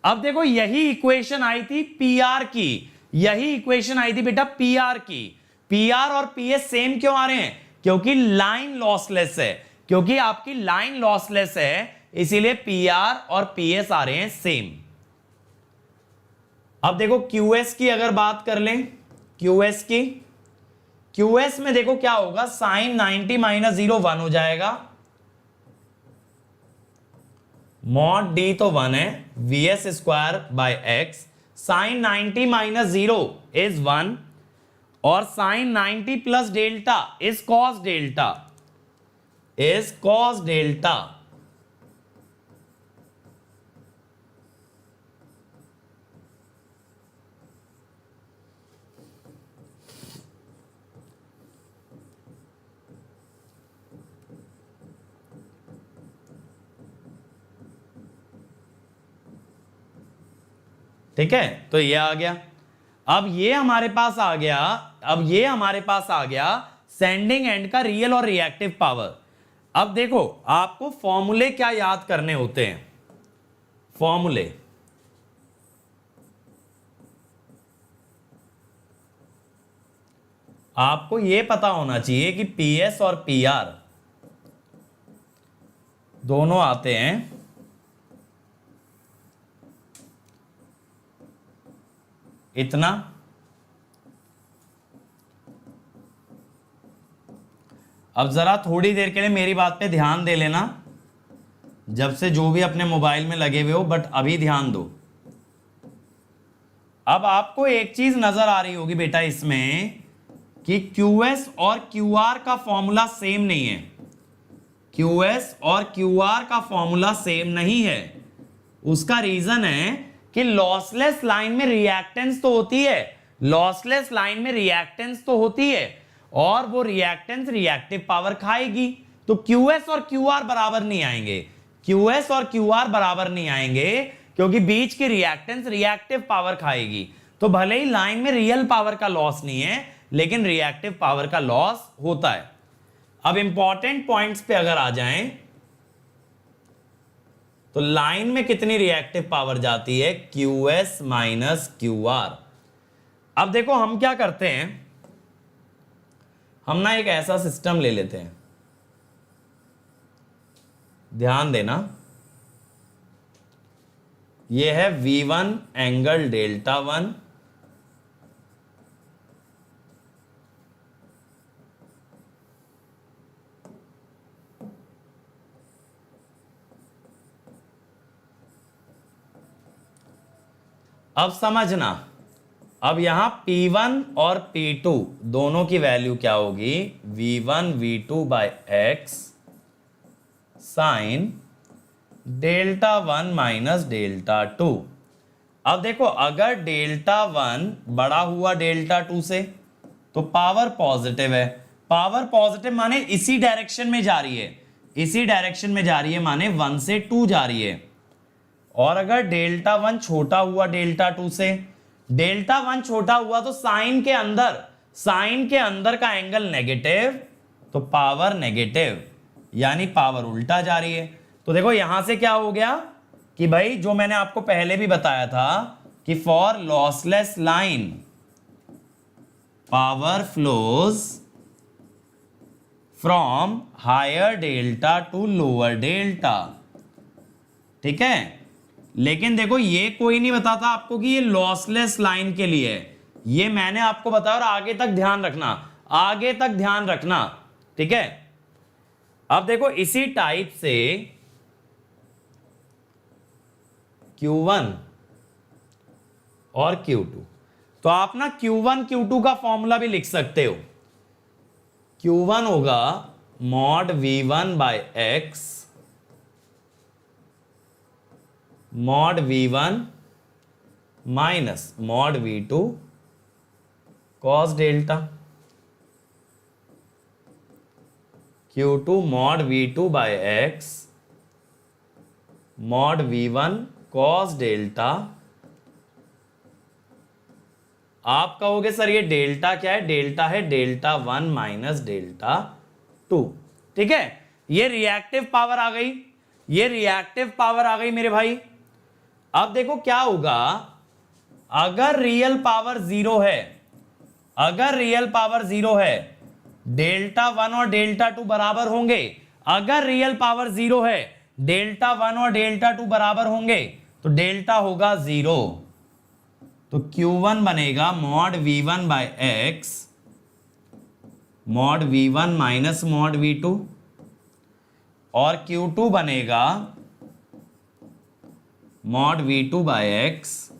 Speaker 1: अब देखो यही इक्वेशन आई थी PR की, यही इक्वेशन आई थी बेटा PR की। PR और PS सेम क्यों आ रहे हैं? क्योंकि लाइन लॉसलेस है, क्योंकि आपकी लाइन लॉसलेस है, इसीलिए PR और PS आ रहे हैं सेम। अब देखो QS की अगर बात कर लें, QS की, QS में देखो क्या होगा? साइन 90 माइनस 0 1 हो जाएगा, मॉड D तो 1 है, VS square by X, sine 90 minus 0 is 1, और sine 90 plus delta is cos delta, is cos delta. ठीक है, तो ये आ गया। अब ये हमारे पास आ गया, अब ये हमारे पास आ गया सेंडिंग एंड का रियल और रिएक्टिव पावर। अब देखो आपको फॉर्मूले क्या याद करने होते हैं? फॉर्मूले आपको ये पता होना चाहिए कि PS और PR दोनों आते हैं इतना, अब जरा थोड़ी देर के लिए मेरी बात पे ध्यान दे लेना, जब से जो भी अपने मोबाइल में लगे हुए हो, बट अभी ध्यान दो। अब आपको एक चीज नजर आ रही होगी बेटा इसमें कि QS और QR का फॉर्मूला सेम नहीं है, QS और QR का फॉर्मूला सेम नहीं है। उसका रीजन है कि लॉसलेस लाइन में रिएक्टेंस तो होती है, लॉसलेस लाइन में रिएक्टेंस तो होती है, और वो रिएक्टेंस रिएक्टिव पावर खाएगी, तो QS और QR बराबर नहीं आएंगे, QS और QR बराबर नहीं आएंगे, क्योंकि बीच की रिएक्टेंस रिएक्टिव पावर खाएगी। तो भले ही लाइन में रियल पावर का लॉस नहीं है, लेकिन रिएक्टिव पावर का लॉस होता है। अब इंपॉर्टेंट पॉइंट्स पे अगर आ जाएं, तो लाइन में कितनी रिएक्टिव पावर जाती है? QS minus QR। अब देखो हम क्या करते हैं, हम ना एक ऐसा सिस्टम ले लेते हैं, ध्यान देना, ये है V1 एंगल डेल्टा 1, अब समझना, अब यहां P1 और P2 दोनों की वैल्यू क्या होगी? V1 V2 by X sine delta 1 minus delta 2। अब देखो अगर डेल्टा 1 बड़ा हुआ डेल्टा 2 से, तो पावर पॉजिटिव है, पावर पॉजिटिव माने इसी डायरेक्शन में जा रही है, इसी डायरेक्शन में जा रही है, माने 1 से 2 जा रही है, और अगर डेल्टा 1 छोटा हुआ डेल्टा 2 से, डेल्टा 1 छोटा हुआ तो साइन के अंदर का एंगल नेगेटिव, तो पावर नेगेटिव, यानी पावर उल्टा जा रही है। तो देखो यहां से क्या हो गया कि भाई जो मैंने आपको पहले भी बताया था कि for lossless line power flows from higher delta to lower delta, ठीक है। लेकिन देखो ये कोई नहीं बताता आपको कि ये लॉसलेस लाइन के लिए है, ये मैंने आपको बताया और आगे तक ध्यान रखना, आगे तक ध्यान रखना, ठीक है। अब देखो इसी टाइप से Q1 और Q2, तो आप ना Q1 Q2 का फॉर्मूला भी लिख सकते हो। Q1 होगा mod V1 by X mod V1 minus mod V2 cos delta, Q2 mod V2 by X mod V1 cos delta. आप कहोगे सर ये डेल्टा क्या है? डेल्टा है डेल्टा 1 माइनस डेल्टा 2, ठीक है। ये रिएक्टिव पावर आ गई, ये रिएक्टिव पावर आ गई मेरे भाई। अब देखो क्या होगा, अगर रियल पावर जीरो है, अगर रियल पावर जीरो है, डेल्टा 1 और डेल्टा 2 बराबर होंगे। अगर रियल पावर जीरो है, डेल्टा 1 और डेल्टा 2 बराबर होंगे, तो डेल्टा होगा जीरो। तो Q1 बनेगा mod V1 by X mod V1 minus mod V2, और Q2 बनेगा mod V2 by X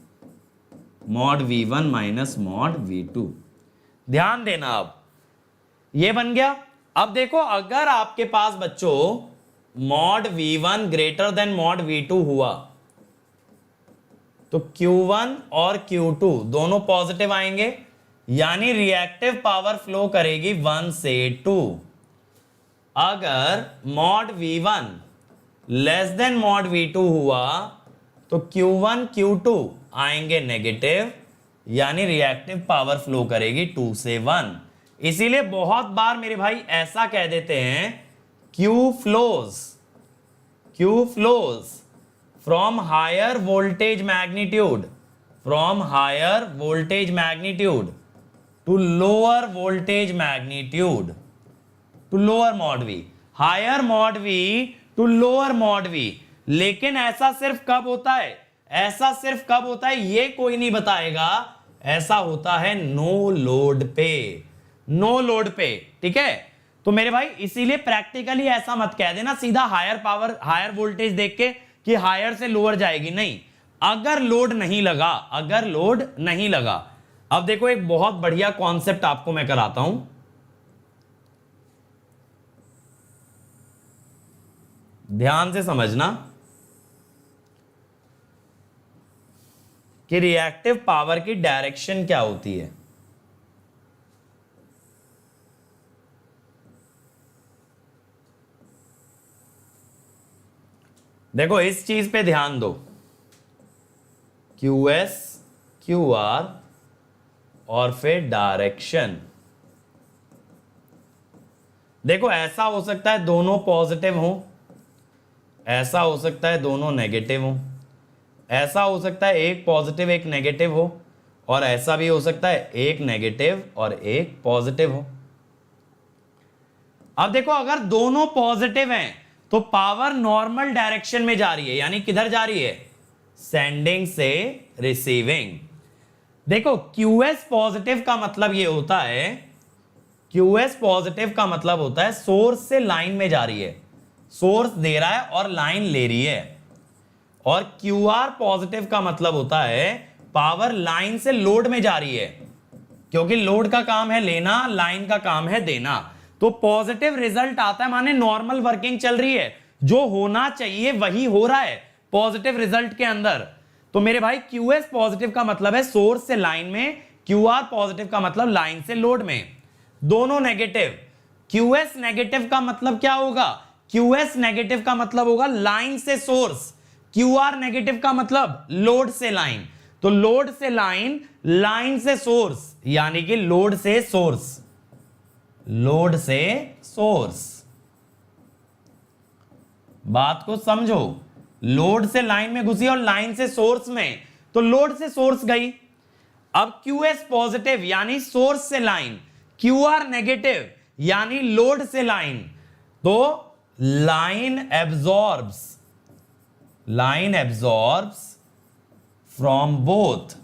Speaker 1: mod V1 minus mod V2। ध्यान देना, अब ये बन गया। अब देखो अगर आपके पास बच्चों mod V1 greater than mod V2 हुआ, तो Q1 और Q2 दोनों पॉजिटिव आएंगे, यानी रिएक्टिव पावर फ्लो करेगी 1 से 2। अगर mod V1 less than mod V2 हुआ, तो Q1 Q2 आएंगे नेगेटिव, यानी रिएक्टिव पावर फ्लो करेगी 2 से 1। इसीलिए बहुत बार मेरे भाई ऐसा कह देते हैं Q flows from higher voltage magnitude to lower voltage magnitude to lower mod V, higher mod V to lower mod V। लेकिन ऐसा सिर्फ कब होता है, ऐसा सिर्फ कब होता है ये कोई नहीं बताएगा। ऐसा होता है नो लोड पे, नो लोड पे, ठीक है। तो मेरे भाई इसीलिए प्रैक्टिकली ऐसा मत कह देना सीधा हायर पावर हायर वोल्टेज देख के कि हायर से लोअर जाएगी, नहीं। अगर लोड नहीं लगा, अगर लोड नहीं लगा। अब देखो एक बहुत बढ़िया कॉन्सेप्ट आपको मैं कराता हूं, ध्यान से समझना कि रिएक्टिव पावर की डायरेक्शन क्या होती है। देखो इस चीज पे ध्यान दो, QS QR और फिर डायरेक्शन। देखो ऐसा हो सकता है दोनों पॉजिटिव हो, ऐसा हो सकता है दोनों नेगेटिव हो, ऐसा हो सकता है एक पॉजिटिव एक नेगेटिव हो, और ऐसा भी हो सकता है एक नेगेटिव और एक पॉजिटिव हो। अब देखो अगर दोनों पॉजिटिव हैं तो पावर नॉर्मल डायरेक्शन में जा रही है, यानी किधर जा रही है? सेंडिंग से रिसीविंग। देखो QS पॉजिटिव का मतलब ये होता है, QS पॉजिटिव का मतलब होता है सोर्स से लाइन में जा रही है, सोर्स दे रहा है और लाइन ले रही है। और QR पॉजिटिव का मतलब होता है पावर लाइन से लोड में जा रही है, क्योंकि लोड का काम है लेना, लाइन का काम है देना। तो पॉजिटिव रिजल्ट आता है, माने नॉर्मल वर्किंग चल रही है, जो होना चाहिए वही हो रहा है पॉजिटिव रिजल्ट के अंदर। तो मेरे भाई QS पॉजिटिव का मतलब है सोर्स से लाइन में, QR पॉजिटिव का मतलब लाइन से लोड में, दोनों नेगेटिव। QS नेगेटिव का मतलब क्या होगा? QS नेगेटिव का मतलब होगा लाइन से सोर्स, क्यू आर नेगेटिव का मतलब लोड से लाइन, तो लोड से लाइन, लाइन से सोर्स, यानी कि लोड से सोर्स, लोड से सोर्स। बात को समझो, लोड से लाइन में घुसी और लाइन से सोर्स में, तो लोड से सोर्स गई। अब QS पॉजिटिव यानी सोर्स से लाइन, QR नेगेटिव यानी लोड से लाइन, तो लाइन एब्जॉर्ब्स फ्रॉम बोथ।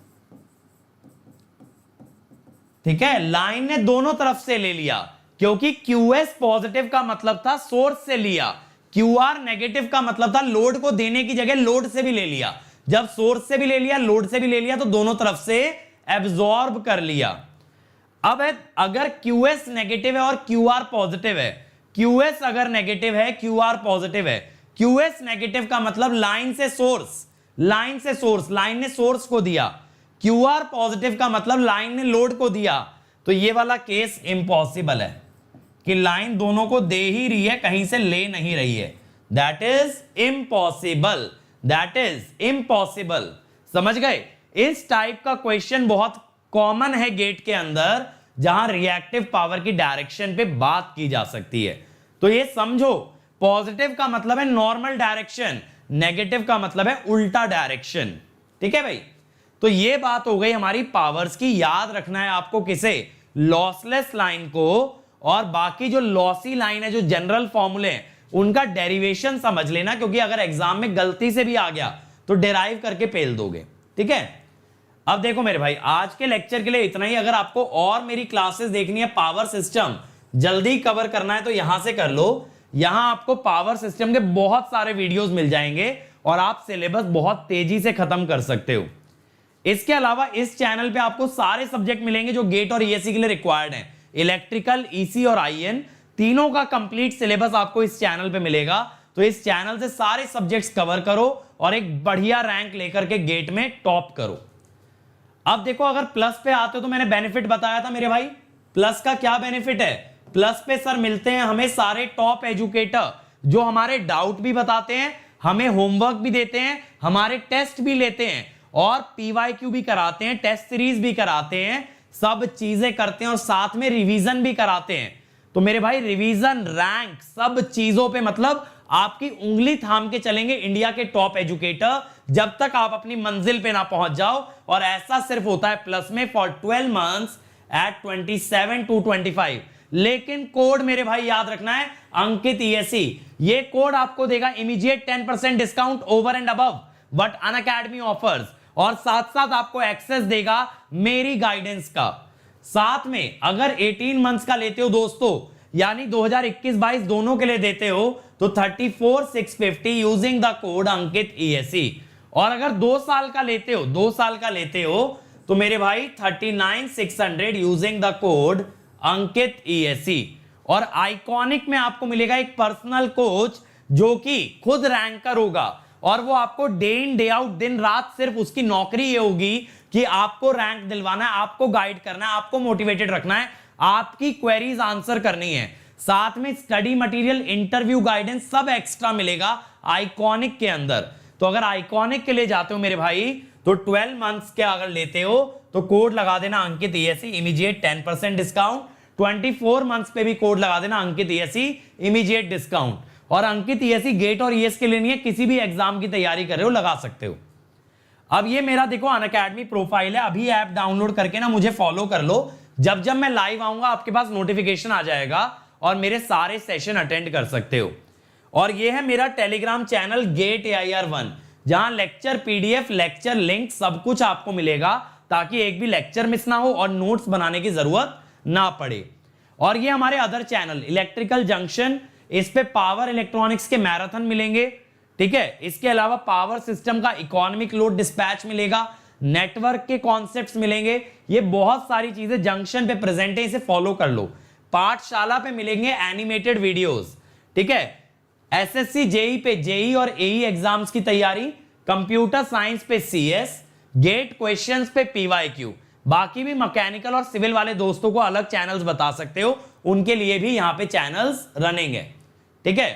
Speaker 1: ठीक है, लाइन ने दोनों तरफ से ले लिया, क्योंकि QS पॉजिटिव का मतलब था सोर्स से लिया, QR नेगेटिव का मतलब था लोड को देने की जगह लोड से भी ले लिया। जब सोर्स से भी ले लिया, लोड से भी ले लिया, तो दोनों तरफ से एब्जॉर्ब कर लिया। अब अगर QS नेगेटिव है और QR पॉजिटिव है, QS अगर नेगेटिव है, QR पॉजिटिव है, QS नेगेटिव का मतलब लाइन से सोर्स, लाइन से सोर्स, लाइन ने सोर्स को दिया, QR पॉजिटिव का मतलब लाइन ने लोड को दिया, तो ये वाला केस इंपॉसिबल है कि लाइन दोनों को दे ही रही है, कहीं से ले नहीं रही है। That is impossible, that is impossible. समझ गए? इस टाइप का क्वेश्चन बहुत कॉमन है गेट के अंदर, जहां रिएक्टिव पावर की डायरेक्शन पे बात की जा सकती है। तो ये समझो, पॉजिटिव का मतलब है नॉर्मल डायरेक्शन, नेगेटिव का मतलब है उल्टा डायरेक्शन। ठीक है भाई, तो ये बात हो गई हमारी पावर्स की। याद रखना है आपको किसे, लॉसलेस लाइन को, और बाकी जो लॉसी लाइन है, जो जनरल फॉर्मूले हैं, उनका डेरिवेशन समझ लेना, क्योंकि अगर एग्जाम में गलती से भी आ गया तो डेराइव करके फेल दोगे। ठीक है, अब देखो मेरे भाई, आज के लेक्चर के लिए इतना ही। अगर आपको और मेरी क्लासेस देखनी है, पावर सिस्टम जल्दी कवर करना है, तो यहां से कर लो। यहां आपको पावर सिस्टम के बहुत सारे वीडियोस मिल जाएंगे और आप सिलेबस बहुत तेजी से खत्म कर सकते हो। इसके अलावा इस चैनल पे आपको सारे सब्जेक्ट मिलेंगे जो गेट और ईएससी के लिए रिक्वायर्ड हैं। इलेक्ट्रिकल, ईसी और आईएन तीनों का कंप्लीट सिलेबस आपको इस चैनल पे मिलेगा। तो इस चैनल से सारे सब्जेक्ट्स कवर करो और एक बढ़िया रैंक लेकर के गेट में टॉप करो। अब देखो, अगर प्लस पे आते हो तो मैंने बेनिफिट बताया था मेरे भाई। प्लस का क्या बेनिफिट है? प्लस पे सर मिलते हैं हमें सारे टॉप एजुकेटर, जो हमारे डाउट भी बताते हैं, हमें होमवर्क भी देते हैं, हमारे टेस्ट भी लेते हैं और पीवाईक्यू भी कराते हैं, टेस्ट सीरीज भी कराते हैं, सब चीजें करते हैं और साथ में रिवीजन भी कराते हैं। तो मेरे भाई, रिवीजन, रैंक, सब चीजों पे मतलब आपकी उंगली थाम के चलेंगे इंडिया के टॉप एजुकेटर, जब तक आप अपनी मंजिल पे ना पहुंच जाओ। और ऐसा सिर्फ होता है प्लस में फॉर 12 मंथ्स एट 27 to 25। लेकिन कोड मेरे भाई याद रखना है, अंकित ईएससी। ये कोड आपको देगा immediate 10% discount over and above what Unacademy offers, और साथ साथ आपको एक्सेस देगा मेरी गाइडेंस का। साथ में अगर 18 मंथ्स का लेते हो दोस्तों, यानी 2021-22 दोनों के लिए देते हो, तो 34,650 using the code Ankit ESC. और अगर 2 साल का लेते हो, 2 साल का लेते हो, तो मेरे भाई 39,600 using the code Ankit ESC. और आइकॉनिक में आपको मिलेगा एक पर्सनल कोच जो कि खुद रैंकर होगा, और वो आपको डे इन डे आउट, दिन रात सिर्फ उसकी नौकरी ये होगी कि आपको रैंक दिलवाना है, आपको गाइड करना है, आपको मोटिवेटेड रखना है, आपकी क्वेरीज आंसर करनी है। साथ में स्टडी मटेरियल, इंटरव्यू गाइडेंस सब एक्स्ट्रा मिलेगा आइकॉनिक के अंदर। तो अगर आइकॉनिक के लिए जाते हो मेरे भाई, तो 12 मंथ्स के अगर लेते हो तो कोड लगा देना अंकित ईएससी, इमीडिएट 10% डिस्काउंट। 24 मंथ्स पे भी कोड लगा देना अंकित ईएससी, इमीडिएट डिस्काउंट। और अंकित ईएससी गेट और ईएस के लिए नहीं है, किसी भी एग्जाम की तैयारी कर रहे हो लगा सकते हो। अब ये मेरा देखो अनअकैडमी प्रोफाइल है, अभी ऐप डाउनलोड करके ना मुझे फॉलो कर लो। जब जब मैं लाइव आऊंगा आपके पास नोटिफिकेशन आ जाएगा और मेरे सारे सेशन अटेंड कर सकते हो। और ये है मेरा टेलीग्राम चैनल गेट AIR1, जहां लेक्चर PDF, लेक्चर लिंक सब कुछ आपको मिलेगा, ताकि एक भी लेक्चर मिस ना हो और नोट्स बनाने की जरूरत ना पड़े। और ये हमारे अदर चैनल इलेक्ट्रिकल जंक्शन, इस पे पावर इलेक्ट्रॉनिक्स के मैराथन मिलेंगे। ठीक है, इसके अलावा पावर सिस्टम का इकोनॉमिक लोड डिस्पैच मिलेगा, नेटवर्क के कॉन्सेप्ट्स मिलेंगे। ये बहुत सारी चीजें जंक्शन पे प्रेजेंट है, इसे फॉलो कर लो। पाठशाला पे मिलेंगे एनिमेटेड वीडियोस। ठीक है, एसएससी जेई पे जेई और एई एग्जाम्स की तैयारी, कंप्यूटर साइंस पे CS, गेट क्वेश्चंस पे पीवाईक्यू। बाकी भी मैकेनिकल और सिविल वाले दोस्तों को अलग चैनल्स बता सकते हो, उनके लिए भी यहां पे चैनल्स रनिंग है। ठीक है,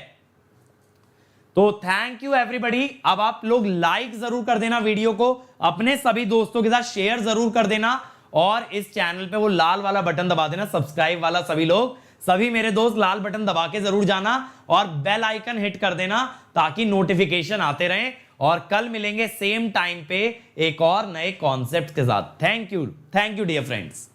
Speaker 1: तो थैंक यू एवरीबॉडी। अब आप लोग लाइक जरूर कर देना वीडियो को, अपने सभी दोस्तों के साथ शेयर जरूर कर देना, और इस चैनल पे वो लाल वाला बटन दबा देना सब्सक्राइब वाला। सभी लोग, सभी मेरे दोस्त लाल बटन दबा के जरूर जाना और बेल आइकन हिट कर देना ताकि नोटिफिकेशन आते रहें। और कल मिलेंगे सेम टाइम पे एक और नए कॉन्सेप्ट के साथ। Thank you dear friends.